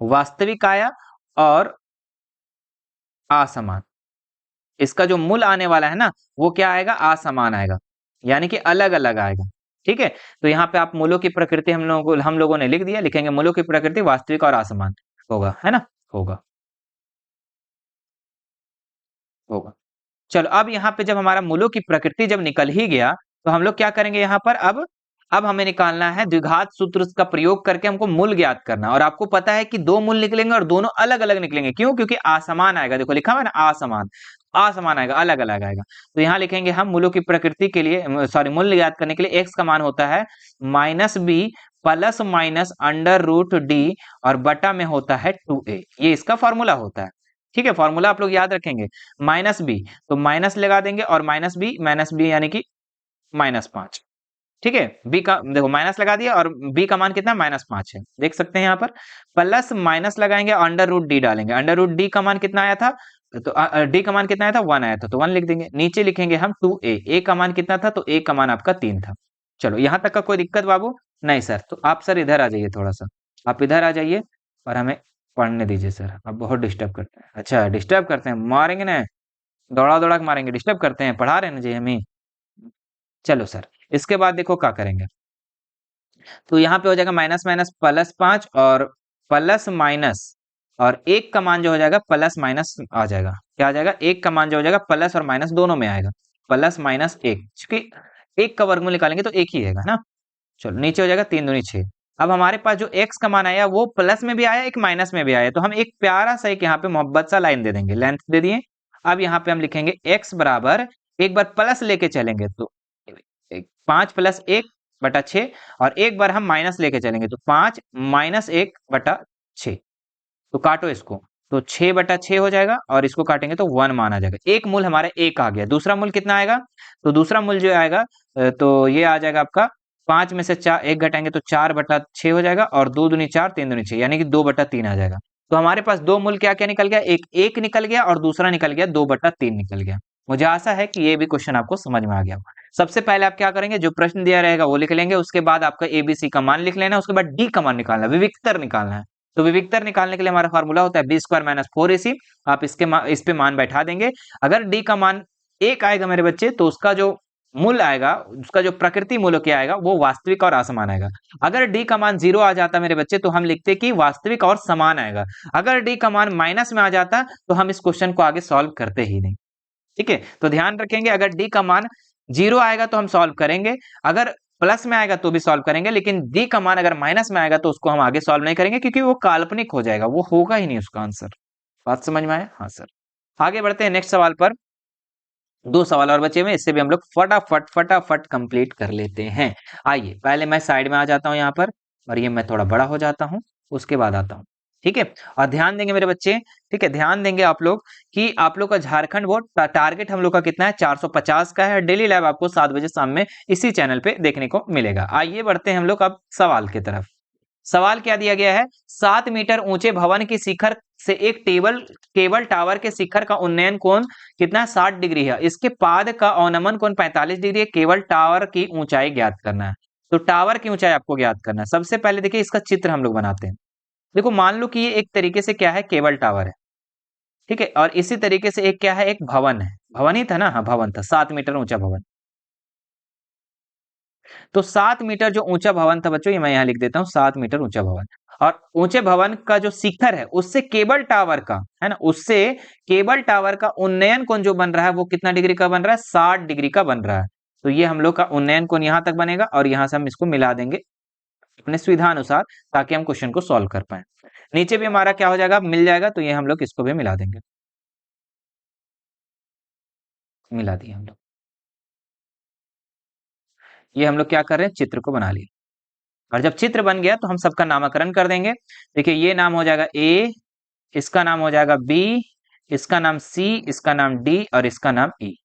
वास्तविक आया और असमान। इसका जो मूल आने वाला है ना वो क्या आएगा, असमान आएगा, यानी कि अलग अलग आएगा। ठीक है, तो यहाँ पे आप मूलों की प्रकृति हम लोगों ने लिख दिया, लिखेंगे मूलों की प्रकृति वास्तविक और असमान होगा, है ना, होगा, होगा। चलो अब यहाँ पे जब हमारा मूलों की प्रकृति जब निकल ही गया तो हम लोग क्या करेंगे यहाँ पर, अब हमें निकालना है द्विघात सूत्र का प्रयोग करके हमको मूल ज्ञात करना। और आपको पता है कि दो मूल निकलेंगे और दोनों अलग अलग निकलेंगे, क्यों, क्योंकि असमान आएगा। देखो लिखा हुआ है ना, असमान, असमान आएगा, अलग अलग आएगा। तो यहाँ लिखेंगे हम मूलों की प्रकृति के लिए, सॉरी, मूल ज्ञात करने के लिए x का मान होता है -b प्लस माइनस √d और बटा में होता है 2a। ये इसका फॉर्मूला होता है। ठीक है, फॉर्मूला आप लोग याद रखेंगे, -b तो माइनस लगा देंगे, और -b यानी कि -5। ठीक है, बी का देखो माइनस लगा दिया, और बी का मान कितना, -5 है, देख सकते हैं यहाँ पर। प्लस माइनस लगाएंगे, √d डालेंगे। √d का मान कितना आया था, तो डी का मान कितना आया था, 1 आया था, तो 1 लिख देंगे। नीचे लिखेंगे हम 2a, ए का मान कितना था, तो ए का मान आपका 3 था। चलो यहाँ तक का कोई दिक्कत बाबू, नहीं सर, तो आप सर इधर आ जाइए, थोड़ा सा आप इधर आ जाइए और हमें पढ़ने दीजिए सर, आप बहुत डिस्टर्ब करते हैं। अच्छा, डिस्टर्ब करते हैं, मारेंगे ना, दौड़ा दौड़ा के मारेंगे, डिस्टर्ब करते हैं, पढ़ा रहे हैं ना जी हमें। चलो सर, इसके बाद देखो क्या करेंगे, तो यहाँ पे हो जाएगा माइनस माइनस +5 और प्लस माइनस, और एक का मान जो हो जाएगा प्लस माइनस आ जाएगा। क्या आ जाएगा, एक का मान जो हो जाएगा प्लस और माइनस दोनों में आएगा, +-1, क्योंकि एक का वर्गमूल निकालेंगे तो एक ही आएगा ना। चलो नीचे हो जाएगा 3 दूनी 6। अब हमारे पास जो x का मान आया वो प्लस में भी आया, एक माइनस में भी आया, तो हम एक प्यारा सा एक यहाँ पे मोहब्बत सा लाइन दे देंगे, लेंथ दे दिए। अब यहाँ पे हम लिखेंगे x बराबर, एक बार प्लस लेके चलेंगे तो 5 + 1/6, और एक बार हम माइनस लेके चलेंगे तो 5 - 1/6। तो काटो इसको, तो 6/6 हो जाएगा, और इसको काटेंगे तो 1 माना जाएगा। एक मूल हमारा एक आ गया। दूसरा मूल कितना आएगा, तो दूसरा मूल जो आएगा तो ये आ जाएगा आपका 5 में से 4 1 घटाएंगे तो 4/6 हो जाएगा, और 2 दूनी 4 3 दूनी 6, यानी कि 2/3 आ जाएगा। तो हमारे पास दो मूल क्या क्या निकल गया, एक 1 निकल गया, और दूसरा निकल गया 2/3 निकल गया। मुझे आशा है कि ये भी क्वेश्चन आपको समझ में आ गया होगा। सबसे पहले आप क्या करेंगे, जो प्रश्न दिया रहेगा वो लिख लेंगे, उसके बाद आपका एबीसी का मान लिख लेना, उसके बाद डी का मान निकालना, विविक्तर निकालना है। तो विविक्तर निकालने के लिए हमारा फार्मूला होता है b² - 4ac। आप इस पे मान बैठा देंगे। अगर डी का मान 1 आएगा मेरे बच्चे, तो उसका जो मूल आएगा, उसका जो प्रकृति मूल्य क्या आएगा, वो वास्तविक और असमान आएगा। अगर डी का मान 0 आ जाता मेरे बच्चे, तो हम लिखते कि वास्तविक और समान आएगा। अगर डी का मान माइनस में आ जाता तो हम इस क्वेश्चन को आगे सॉल्व करते ही नहीं। ठीक है, तो ध्यान रखेंगे, अगर डी का मान 0 आएगा तो हम सॉल्व करेंगे, अगर प्लस में आएगा तो भी सॉल्व करेंगे, लेकिन डी का मान अगर माइनस में आएगा तो उसको हम आगे सॉल्व नहीं करेंगे, क्योंकि वो काल्पनिक हो जाएगा, वो होगा ही नहीं उसका आंसर। बात समझ में आया, हाँ सर। आगे बढ़ते हैं नेक्स्ट सवाल पर। 2 सवाल और बचे हुए, इससे भी हम लोग फटाफट फटाफट कंप्लीट कर लेते हैं। आइए पहले मैं साइड में आ जाता हूं यहाँ पर, और ये मैं थोड़ा बड़ा हो जाता हूं, उसके बाद आता हूं। ठीक है, और ध्यान देंगे मेरे बच्चे, ठीक है, ध्यान देंगे आप लोग कि आप लोग का झारखंड बोर्ड टारगेट हम लोग का कितना है, 450 का है। डेली लाइव आपको 7 बजे शाम में इसी चैनल पे देखने को मिलेगा। आइए बढ़ते हैं हम लोग अब सवाल की तरफ। सवाल क्या दिया गया है, 7 मीटर ऊंचे भवन की शिखर से एक केबल टावर के शिखर का उन्नयन कोण कितना, 60 डिग्री है। इसके पाद का अवनमन कोण 45 डिग्री है। केबल टावर की ऊंचाई ज्ञात करना है। तो टावर की ऊंचाई आपको ज्ञात करना है। सबसे पहले देखिए इसका चित्र हम लोग बनाते हैं। देखो मान लो कि ये एक तरीके से क्या है, केबल टावर है, ठीक है, और इसी तरीके से एक क्या है, एक भवन है। भवन ही था ना, हाँ भवन था, 7 मीटर ऊंचा भवन। तो 7 मीटर जो ऊंचा भवन था बच्चों, ये मैं यहाँ लिख देता हूँ, 7 मीटर ऊंचा भवन। और ऊंचे भवन का जो शिखर है, उससे केबल टावर का, है ना, उससे केबल टावर का उन्नयन कोण जो बन रहा है वो कितना डिग्री का बन रहा है, 60 डिग्री का बन रहा है। तो ये हम लोग का उन्नयन कोण यहाँ तक बनेगा, और यहाँ से हम इसको मिला देंगे अपने सुविधा अनुसार, ताकि हम क्वेश्चन को सॉल्व कर पाए। नीचे भी हमारा क्या हो जाएगा, मिल जाएगा, तो ये हम लोग इसको भी मिला देंगे। मिला दिया हम लोग। ये हम लोग क्या कर रहे हैं, चित्र को बना लिया। और जब चित्र बन गया तो हम सबका नामकरण कर देंगे। देखिए ये नाम हो जाएगा ए, इसका नाम हो जाएगा बी, इसका नाम सी, इसका नाम डी और इसका नाम ई।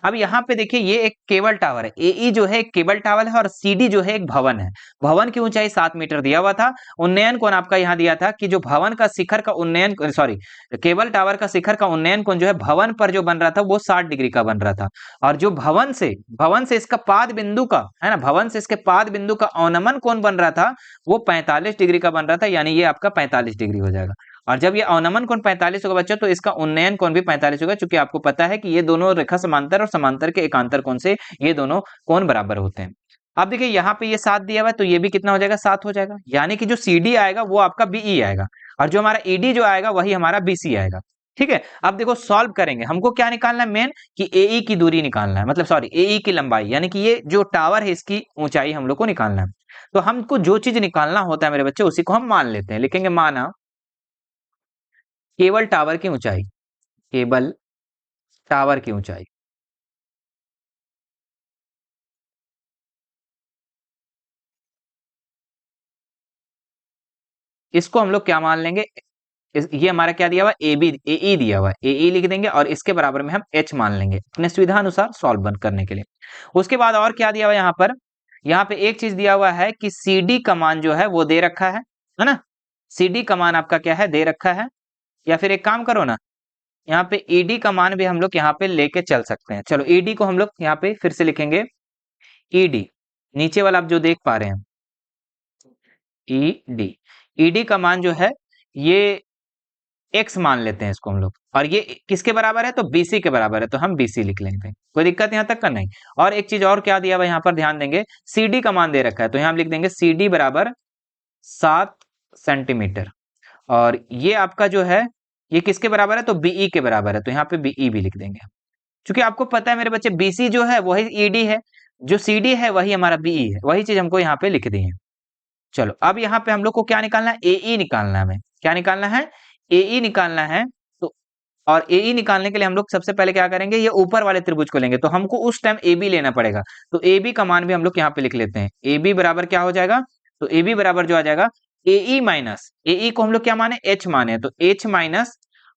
अब यहाँ पे देखिए ये एक केबल टावर है, एई जो है एक केबल टावर है और सीडी जो है एक भवन है। भवन की ऊंचाई 7 मीटर दिया हुआ था। उन्नयन कोण आपका यहाँ दिया था कि जो भवन का शिखर का उन्नयन, सॉरी, केबल टावर का शिखर का उन्नयन कोण जो है भवन पर जो बन रहा था वो 60 डिग्री का बन रहा था। और जो भवन से इसका पाद बिंदु का है ना, भवन से इसके पाद बिंदु का अवनमन कोण बन रहा था वो 45 डिग्री का बन रहा था, यानी ये आपका 45 डिग्री हो जाएगा। और जब ये अवनमन कोण 45 होगा बच्चों, तो इसका उन्नयन कोण भी 45 होगा, क्योंकि आपको पता है कि ये दोनों रेखा समांतर और समांतर के एकांतर कोण से ये दोनों कोण बराबर होते हैं। अब देखिए यहाँ पे ये 7 दिया हुआ है, तो ये भी कितना हो जाएगा, 7 हो जाएगा। यानी कि जो CD आएगा वो आपका BE आएगा, और जो हमारा ED जो आएगा वही हमारा BC आएगा। ठीक है, अब देखो सॉल्व करेंगे, हमको क्या निकालना है मेन, कि AE की दूरी निकालना है, मतलब सॉरी AE की लंबाई, यानी कि ये जो टावर है इसकी ऊंचाई हम लोग को निकालना है। तो हमको जो चीज निकालना होता है मेरे बच्चे, उसी को हम मान लेते हैं। लिखेंगे माना केबल टावर की ऊंचाई, केबल टावर की ऊंचाई, इसको हम लोग क्या मान लेंगे, ये हमारा क्या दिया हुआ है, ए बी ए दिया हुआ है, ए लिख देंगे और इसके बराबर में हम H मान लेंगे अपने सुविधा अनुसार सॉल्व बंद करने के लिए। उसके बाद और क्या दिया हुआ है यहाँ पे एक चीज दिया हुआ है कि CD का मान जो है वो दे रखा है ना। CD का मान आपका क्या है, दे रखा है। या फिर एक काम करो ना, यहाँ पे ED का मान भी हम लोग यहाँ पे लेके चल सकते हैं। चलो ED को हम लोग यहाँ पे फिर से लिखेंगे, ED नीचे वाला आप जो देख पा रहे हैं, ED का मान जो है ये x मान लेते हैं इसको हम लोग, और ये किसके बराबर है, तो BC के बराबर है, तो हम BC लिख लेंगे। कोई दिक्कत यहाँ तक का नहीं। और एक चीज और क्या दिया हुआ यहाँ पर ध्यान देंगे, CD का मान दे रखा है, तो यहाँ हम लिख देंगे CD बराबर 7 सेंटीमीटर। और ये आपका जो है ये किसके बराबर है, तो BE के बराबर है, तो यहाँ पे BE भी लिख देंगे। क्योंकि आपको पता है मेरे बच्चे, BC जो है वही ED है, जो CD है वही हमारा BE है, वही चीज हमको यहाँ पे लिख दी है। चलो अब यहाँ पे हम लोग को क्या निकालना है, AE निकालना है। हमें क्या निकालना है, AE निकालना है। तो और AE निकालने के लिए हम लोग सबसे पहले क्या करेंगे, ये ऊपर वाले त्रिभुज को लेंगे, तो हमको उस टाइम AB लेना पड़ेगा। तो AB का मान भी हम लोग यहाँ पे लिख लेते हैं। AB बराबर क्या हो जाएगा, तो AB बराबर जो आ जाएगा AE माइनस, AE को हम लोग क्या माने, H माने, तो H माइनस,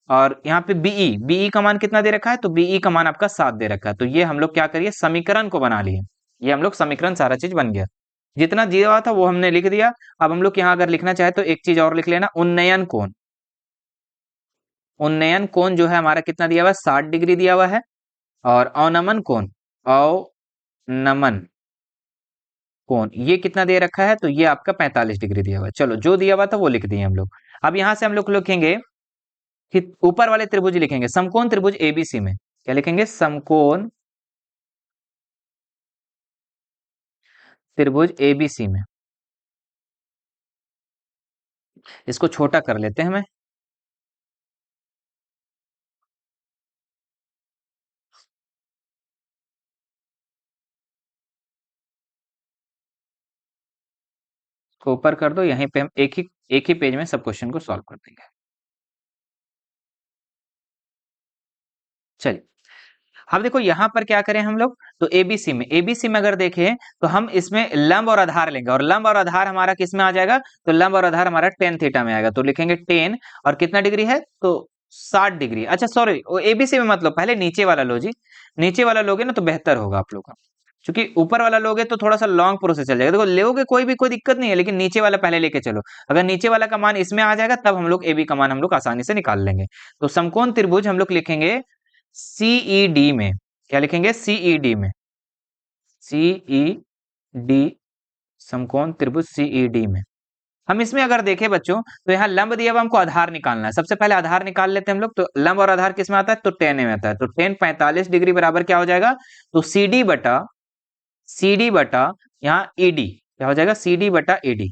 और यहाँ पे BE का मान कितना दे रखा है, तो BE का मान आपका 7 दे रखा है। तो ये हम लोग क्या करिए, समीकरण को बना लिए। ये हम लोग समीकरण सारा चीज बन गया, जितना दिया हुआ था वो हमने लिख दिया। अब हम लोग यहाँ अगर लिखना चाहे तो एक चीज और लिख लेना, उन्नयन कोण। उन्नयन कोण जो है हमारा कितना दिया हुआ है, 60 डिग्री दिया हुआ है। और अवनमन कोण, अवनमन कोण ये कितना दे रखा है, तो ये आपका 45 डिग्री दिया हुआ है। चलो जो दिया हुआ था वो लिख दिए हम लोग। अब यहाँ से हम लोग लिखेंगे कि ऊपर वाले त्रिभुज लिखेंगे, समकोण त्रिभुज ABC में क्या लिखेंगे, समकोण त्रिभुज ABC में। इसको छोटा कर लेते हैं हमें, इसको ऊपर कर दो, यहीं पे हम एक ही पेज में सब क्वेश्चन को सॉल्व कर देंगे। चलिए अब देखो यहाँ पर क्या करें हम लोग, तो एबीसी में अगर देखें तो हम इसमें लंब और आधार लेंगे, और लंब और आधार हमारा किस में आ जाएगा, तो लंब और आधार हमारा टेन थीटा में आएगा। तो लिखेंगे 10 और कितना डिग्री है, तो 60 डिग्री। अच्छा सॉरी, वो एबीसी में मतलब पहले नीचे वाला लो जी, नीचे वाला लोगे ना तो बेहतर होगा आप लोग का, क्योंकि ऊपर वाला लोगे तो थोड़ा सा लॉन्ग प्रोसेस चल जाएगा। देखो लोगे कोई दिक्कत नहीं है, लेकिन नीचे वाला पहले लेके चलो। अगर नीचे वाला का मान इसमें आ जाएगा तब हम लोग AB का मान हम लोग आसानी से निकाल लेंगे। तो समकोण त्रिभुज हम लोग लिखेंगे CED में, क्या लिखेंगे, CED में, CED, समकोण त्रिभुज CED में। हम इसमें अगर देखें बच्चों तो यहाँ लंब दिया हुआ, हमको आधार निकालना है। सबसे पहले आधार निकाल लेते हैं हम लोग। तो लंब और आधार किस में आता है, तो 10 में आता है। तो 10 45 डिग्री बराबर क्या हो जाएगा, तो CD बटा यहाँ ED क्या हो जाएगा, CD बटा ED।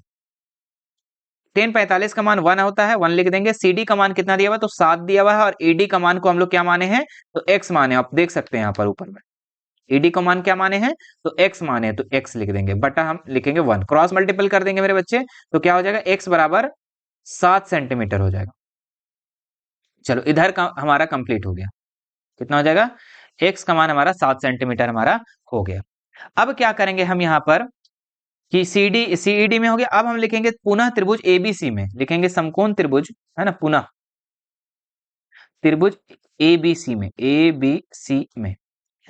10 45 का मान 1 होता है, 1 लिख देंगे। CD का मान कितना दिया हुआ है, तो 7 दिया हुआ है, और ED का मान को हम लोग क्या माने हैं, तो X माने, आप देख सकते हैं यहाँ पर ऊपर में। ईडी का मान क्या माने हैं, तो एक्स माने हैं, तो एक्स लिख देंगे, बटा हम लिखेंगे 1, क्रॉस मल्टीपल कर देंगे मेरे बच्चे, तो क्या हो जाएगा, एक्स बराबर 7 सेंटीमीटर हो जाएगा। चलो इधर का हमारा कंप्लीट हो गया, कितना हो जाएगा, एक्स का मान हमारा 7 सेंटीमीटर हमारा हो गया। अब क्या करेंगे हम यहाँ पर कि सीईडी में हो गया, अब हम लिखेंगे पुनः त्रिभुज एबीसी में, लिखेंगे समकोण त्रिभुज, है ना, पुनः त्रिभुज एबीसी में,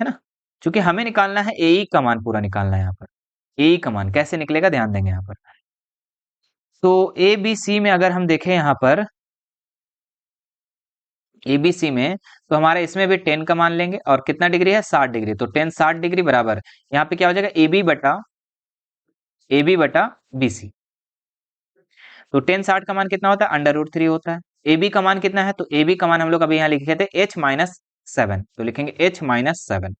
है ना, क्योंकि हमें निकालना है एई का मान, पूरा निकालना है यहाँ पर, एई का मान कैसे निकलेगा ध्यान देंगे यहाँ पर। तो एबीसी में अगर हम देखें यहाँ पर एबीसी में, तो हमारे इसमें भी 10 का मान लेंगे, और कितना डिग्री है, 60 डिग्री, तो 10 60 डिग्री बराबर यहाँ पे क्या हो जाएगा, ए बी बटा बीसी। तो 10 60 का मान कितना होता है, √3 होता है। ए बी का मान कितना है, तो ए बी का मान हम लोग अभी यहाँ लिखे थे h-7, तो लिखेंगे h-7।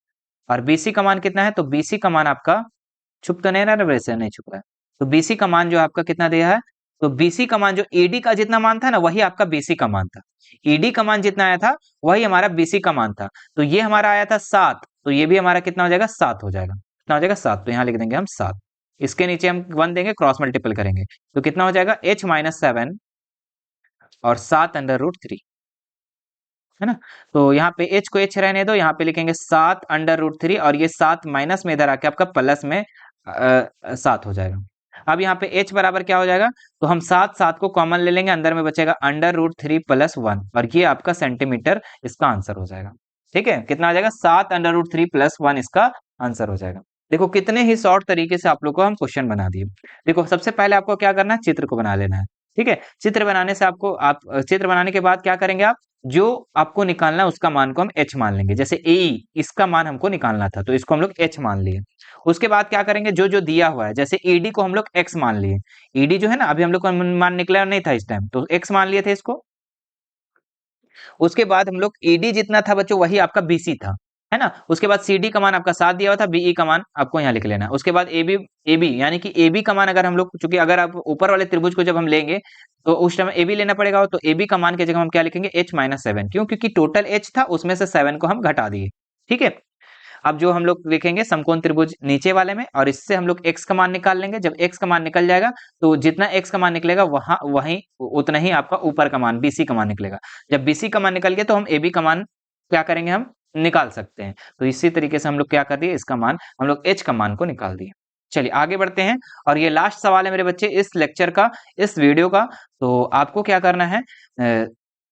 और बीसी का मान कितना है, तो बीसी का मान आपका छुप तो नहीं रहा है, वैसे नहीं छुप रहा है, तो बीसी का मान जो आपका कितना दिया है, तो बीसी का मान जो ईडी का जितना मान था ना, वही आपका बीसी का मान था। ईडी का मान जितना आया था वही हमारा बीसी का मान था, तो ये हमारा आया था 7, तो ये भी हमारा कितना हो जाएगा, 7 हो जाएगा, कितना हो जाएगा 7, तो यहाँ लिख देंगे हम 7, इसके नीचे हम 1 देंगे, क्रॉस मल्टीपल करेंगे, तो कितना हो जाएगा, h-7 और 7√3, है ना। तो यहाँ पे h को h रहने दो, यहाँ पे लिखेंगे 7√3, और ये 7 माइनस में इधर आके आपका प्लस में 7 हो जाएगा। अब यहाँ पे h बराबर क्या हो जाएगा, तो हम 7 को कॉमन ले लेंगे, अंदर में बचेगा √3 + 1, और ये आपका सेंटीमीटर इसका आंसर हो जाएगा। ठीक है, कितना आ जाएगा, 7√3 + 1 इसका आंसर हो जाएगा। देखो कितने ही शॉर्ट तरीके से आप लोग को हम क्वेश्चन बना दिए। देखो सबसे पहले आपको क्या करना है, चित्र को बना लेना है। ठीक है, चित्र बनाने से आपको चित्र बनाने के बाद क्या करेंगे आप, जो आपको निकालना है उसका मान को हम h मान लेंगे, जैसे ए इसका मान हमको निकालना था, तो इसको हम लोग h मान लिए। उसके बाद क्या करेंगे, जो जो दिया हुआ है, जैसे ईडी को हम लोग x मान लिए, ईडी जो है ना, अभी हम लोग का मान निकला नहीं था इस टाइम, तो x मान लिए थे इसको। उसके बाद हम लोग ईडी जितना था बच्चों वही आपका बीसी था, है ना। उसके बाद सीडी का मान आपका 7 दिया हुआ था, बीई का मान आपको यहाँ लिख लेना है। उसके बाद एबी एबी यानी कि एबी का मान अगर हम लोग, चूंकि अगर आप ऊपर वाले त्रिभुज को जब हम लेंगे तो उस टाइम एबी लेना पड़ेगा, तो एबी का मान की जगह हम क्या लिखेंगे, h-7, क्यों, क्योंकि टोटल h था उसमें से 7 को हम घटा दिए। ठीक है, अब जो हम लोग लिखेंगे समकोण त्रिभुज नीचे वाले में, और इससे हम लोग x का मान निकाल लेंगे। जब x का मान निकल जाएगा तो जितना x का मान निकलेगा वहां वहीं उतना ही आपका ऊपर का मान bc का मान निकलेगा। जब bc का मान निकल गया तो हम ab का मान क्या करेंगे, हम निकाल सकते हैं। तो इसी तरीके से हम लोग क्या कर दिए, इसका मान हम लोग h का मान को निकाल दिए। चलिए आगे बढ़ते हैं, और ये लास्ट सवाल है मेरे बच्चे इस लेक्चर का, इस वीडियो का। तो आपको क्या करना है,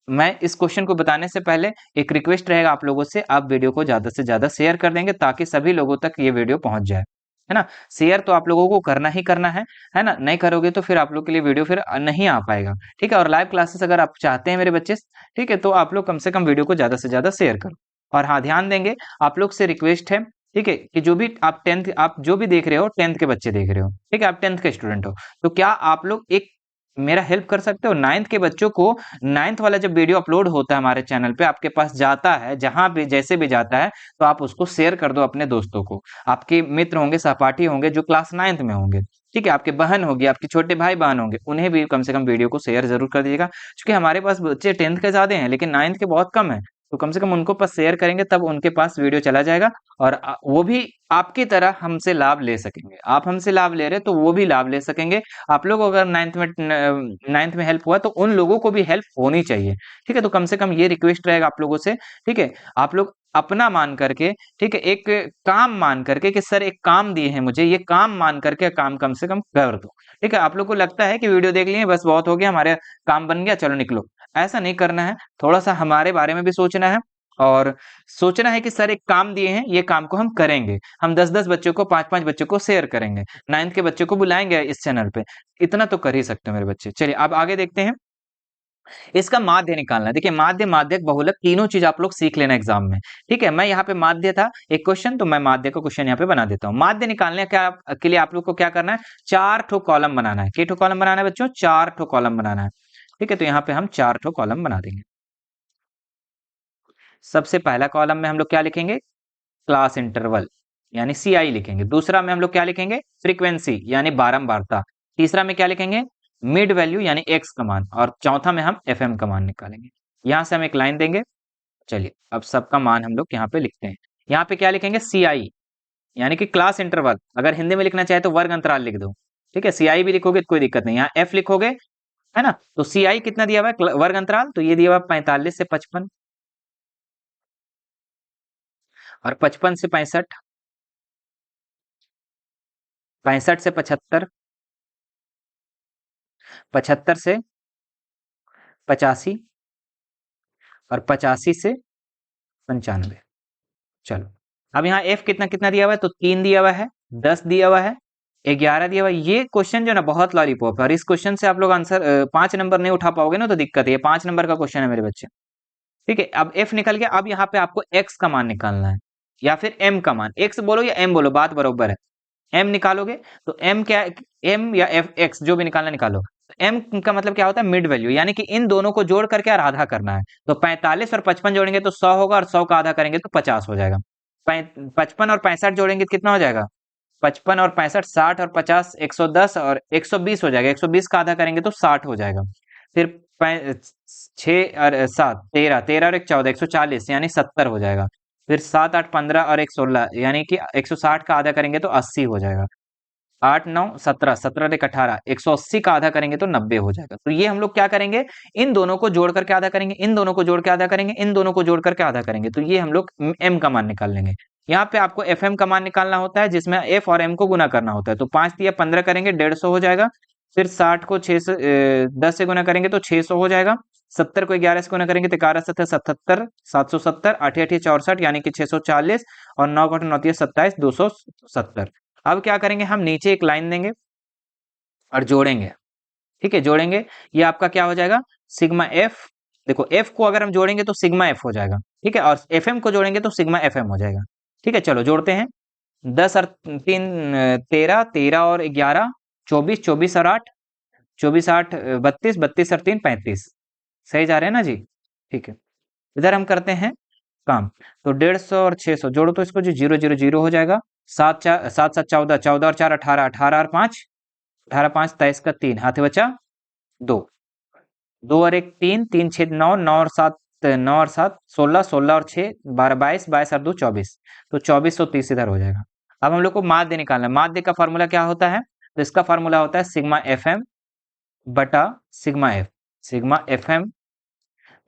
मैं इस क्वेश्चन को बताने से पहले एक रिक्वेस्ट रहेगा आप लोगों से, आप वीडियो को ज्यादा से ज्यादा शेयर कर देंगे ताकि सभी लोगों तक ये वीडियो पहुंच जाए, है ना। शेयर तो आप लोगों को करना ही करना है ना, नहीं करोगे तो फिर आप लोग के लिए वीडियो फिर नहीं आ पाएगा। ठीक है, और लाइव क्लासेस अगर आप चाहते हैं मेरे बच्चे, ठीक है, तो आप लोग कम से कम वीडियो को ज्यादा से ज्यादा शेयर करो। और हाँ, ध्यान देंगे, आप लोग से रिक्वेस्ट है, ठीक है, कि जो भी आप 10th आप जो भी देख रहे हो, 10th के बच्चे देख रहे हो, ठीक है, आप 10th के स्टूडेंट हो, तो क्या आप लोग एक मेरा हेल्प कर सकते हो, 9th के बच्चों को 9th वाला जब वीडियो अपलोड होता है हमारे चैनल पे, आपके पास जाता है, जहां भी जैसे भी जाता है, तो आप उसको शेयर कर दो अपने दोस्तों को। आपके मित्र होंगे, सहपाठी होंगे जो क्लास 9th में होंगे, ठीक है, आपके बहन होगी, आपके छोटे भाई बहन होंगे, उन्हें भी कम से कम वीडियो को शेयर जरूर कर दीजिएगा। क्योंकि हमारे पास बच्चे 10th के ज्यादा हैं लेकिन 9th के बहुत कम है, तो कम से कम उनको पास शेयर करेंगे तब उनके पास वीडियो चला जाएगा, और वो भी आपकी तरह हमसे लाभ ले सकेंगे। आप हमसे लाभ ले रहे तो वो भी लाभ ले सकेंगे। आप लोग अगर 9th में हेल्प हुआ तो उन लोगों को भी हेल्प होनी चाहिए। ठीक है, तो कम से कम ये रिक्वेस्ट रहेगा आप लोगों से। ठीक है, आप लोग अपना मान करके, ठीक है, एक काम मान करके कि सर एक काम दिए हैं मुझे, ये काम मान करके काम कम से कम कर दो। ठीक है, आप लोग को लगता है कि वीडियो देख लिए बस बहुत हो गया, हमारे काम बन गया, चलो निकलो, ऐसा नहीं करना है। थोड़ा सा हमारे बारे में भी सोचना है, और सोचना है कि सर एक काम दिए हैं, ये काम को हम करेंगे। हम 10-10 बच्चों को, 5-5 बच्चों को शेयर करेंगे, 9th के बच्चों को बुलाएंगे इस चैनल पे। इतना तो कर ही सकते हो मेरे बच्चे। चलिए अब आगे देखते हैं, इसका माध्य निकालना है। देखिए माध्य, माध्यक, बहुलक, तीनों चीज आप लोग सीख लेना एग्जाम में। ठीक है, मैं यहाँ पे माध्य था एक क्वेश्चन, तो मैं माध्य का क्वेश्चन यहाँ पे बना देता हूँ। माध्य निकालने के लिए आप लोग को क्या करना है, 4 ठो कॉलम बनाना है। कितने ठो कॉलम बनाना है बच्चों, 4 ठो कॉलम बनाना है। ठीक है, तो यहाँ पे हम 4 ठो कॉलम बना देंगे। सबसे पहला कॉलम में हम लोग क्या लिखेंगे, क्लास इंटरवल यानी सीआई लिखेंगे। दूसरा में हम लोग क्या लिखेंगे, फ्रीक्वेंसी यानी बारंबारता। तीसरा में क्या लिखेंगे, मिड वैल्यू यानी एक्स का मान, और चौथा में हम एफएम का मान निकालेंगे। यहां से हम एक लाइन देंगे। चलिए अब सबका मान हम लोग यहाँ पे लिखते हैं। यहाँ पे क्या लिखेंगे, CI यानी कि क्लास इंटरवल। अगर हिंदी में लिखना चाहे तो वर्ग अंतराल लिख दो, ठीक है। CI भी लिखोगे तो कोई दिक्कत नहीं, यहाँ F लिखोगे, है ना। तो CI कितना दिया हुआ है, वर्ग अंतराल, तो ये दिया हुआ है 45 से 55, और 55 से 65, 65 से 75, 75 से 85, और 85 से 95। चलो, अब यहाँ F कितना कितना दिया हुआ है, तो 3 दिया हुआ है, 10 दिया हुआ है, 11 दिया हुआ है। ये क्वेश्चन जो है ना बहुत लॉलीपॉप है, और इस क्वेश्चन से आप लोग आंसर 5 नंबर नहीं उठा पाओगे ना, तो दिक्कत है। ये 5 नंबर का क्वेश्चन है मेरे बच्चे, ठीक है। अब F निकल गया, अब यहाँ पे आपको X का मान निकालना है, या फिर M का मान। X बोलो या M बोलो, बात बरोबर है। M निकालोगे तो M क्या, M या X जो भी निकालना निकालो। M का मतलब क्या होता है, मिड वैल्यू, यानी कि इन दोनों को जोड़ करके और आधा करना है। तो 45 और 55 जोड़ेंगे तो 100 होगा, और 100 का आधा करेंगे तो 50 हो जाएगा। 55 और 65 जोड़ेंगे तो कितना हो जाएगा, 55 और 65, 60 और 50, 110 और 120 हो जाएगा। 120 का आधा करेंगे तो 60 हो जाएगा। फिर 6 और 7 13, 13 और 1 14, 140 यानी 70 हो जाएगा। फिर 7 8 15 और 1 16 यानी कि 160 का आधा करेंगे तो 80 हो जाएगा। 8 9 17, 17 और 1 18, 180 का आधा करेंगे तो 90 हो जाएगा। तो ये हम लोग क्या करेंगे, इन दोनों को जोड़ करके आधा करेंगे, इन दोनों को जोड़ के आधा करेंगे, इन दोनों को जोड़ करके आधा करेंगे, तो ये हम लोग M का मान निकाल लेंगे। यहाँ पे आपको FM का मान निकालना होता है, जिसमें F और M को गुना करना होता है। तो 5 दिया 15 करेंगे 150 हो जाएगा। फिर 60 को 6 से 10 से गुना करेंगे तो 600 हो जाएगा। 70 को 11 से गुना करेंगे तो 11 7 77, 770, 8 8 64 यानी कि 640, और 9 9 9 27, 270। अब क्या करेंगे, हम नीचे एक लाइन देंगे और जोड़ेंगे, ठीक है, जोड़ेंगे। ये आपका क्या हो जाएगा, सिग्मा एफ। देखो एफ को अगर हम जोड़ेंगे तो सिग्मा एफ हो जाएगा, ठीक है, और एफ एम को जोड़ेंगे तो सिग्मा एफ एम हो जाएगा, ठीक है। चलो जोड़ते हैं। 10 और 3 13, 13 और 11 24, 24 और 8 24 8 32, 32 और 3 35। सही जा रहे हैं ना जी, ठीक है। इधर हम करते हैं काम। तो 150 और 600 जोड़ो तो इसको, जो 0 0 0 हो जाएगा। 7 4 7 7 14, 14 और 4 18, 18 और 5 18 5 23 का 3 हाथ बचा 2, 2 और 1 3, 3 6 9, 9 और 7 9 और 7 16, 16 और 6 12, 22 22 और 2 24। तो 2430 इधर हो जाएगा। अब हम लोग को माध्य निकालना है। माध्य का फॉर्मूला क्या होता है, तो इसका फॉर्मूला होता है सिग्मा एफ एम बटा sigma f, sigma f m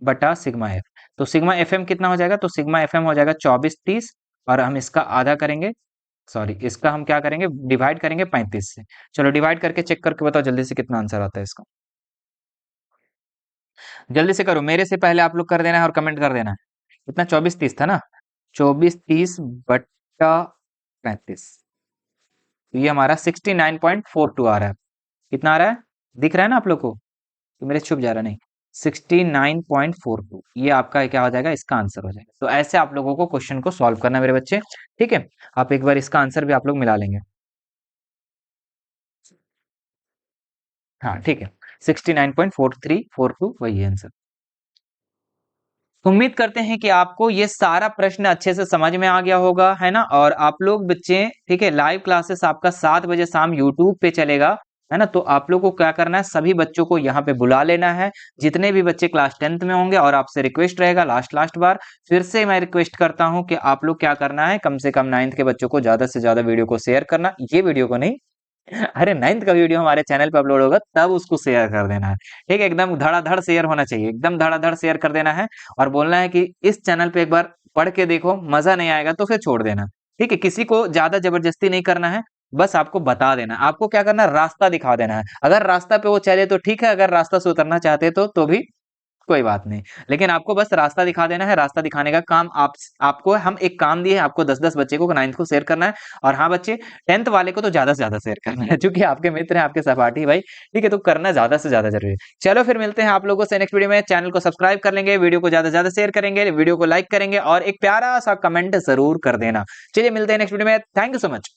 बटा सिग्मा एफ। तो सिग्मा एफ एम कितना हो जाएगा, तो सिग्मा एफ एम हो जाएगा 24 30, और हम इसका आधा करेंगे, सॉरी इसका हम क्या करेंगे, डिवाइड करेंगे 35 से। चलो डिवाइड करके चेक करके बताओ जल्दी से कितना आंसर आता है इसका। जल्दी से करो, मेरे से पहले आप लोग कर देना है और कमेंट कर देना है। कितना, 24 30 था ना, 24 30 बट्टा 35, तो ये हमारा 69.42 आ रहा है। कितना आ रहा है, दिख रहा है ना आप लोग को, तो मेरे छुप जा रहा नहीं, 69.42, ये आपका क्या हो जाएगा, इसका आंसर हो जाएगा। तो ऐसे आप लोगों को क्वेश्चन को सॉल्व करना है मेरे बच्चे, ठीक है। आप एक बार इसका आंसर भी आप लोग मिला लेंगे। हाँ ठीक है, 69.4342 वही है आंसर। तो उम्मीद करते हैं कि आपको ये सारा प्रश्न अच्छे से समझ में आ गया होगा, है ना। और आप लोग बच्चे, ठीक है, लाइव क्लासेस आपका 7 बजे शाम यूट्यूब पे चलेगा, है ना। तो आप लोग को क्या करना है, सभी बच्चों को यहाँ पे बुला लेना है, जितने भी बच्चे क्लास 10th में होंगे। और आपसे रिक्वेस्ट रहेगा, लास्ट बार फिर से मैं रिक्वेस्ट करता हूँ कि आप लोग क्या करना है, कम से कम 9th के बच्चों को ज्यादा से ज्यादा वीडियो को शेयर करना, ये वीडियो को नहीं, अरे 9th का वीडियो हमारे चैनल पे अपलोड होगा तब उसको शेयर कर देना है, ठीक है। एकदम धड़ाधड़ शेयर होना चाहिए, एकदम धड़ाधड़ शेयर कर देना है, और बोलना है कि इस चैनल पे एक बार पढ़ के देखो, मजा नहीं आएगा तो फिर छोड़ देना, ठीक है। किसी को ज्यादा जबरदस्ती नहीं करना है, बस आपको बता देना, आपको क्या करना है, रास्ता दिखा देना है। अगर रास्ता पे वो चले तो ठीक है, अगर रास्ता से उतरना चाहते तो भी कोई बात नहीं, लेकिन आपको बस रास्ता दिखा देना है। रास्ता दिखाने का काम आपको, हम एक काम दिए, आपको 10-10 बच्चे को 9th को शेयर करना है। और हाँ बच्चे, 10th वाले को तो ज्यादा से ज्यादा शेयर करना है, क्योंकि आपके मित्र हैं, आपके सहपाठी भाई, ठीक है। तो करना ज्यादा से ज्यादा जरूरी है। चलो फिर मिलते हैं आप लोगों से नेक्स्ट वीडियो में। चैनल को सब्सक्राइब कर लेंगे, वीडियो को ज्यादा से ज्यादा शेयर करेंगे, वीडियो को लाइक करेंगे, और एक प्यारा सा कमेंट जरूर कर देना। चलिए मिलते हैं नेक्स्ट वीडियो में, थैंक यू सो मच।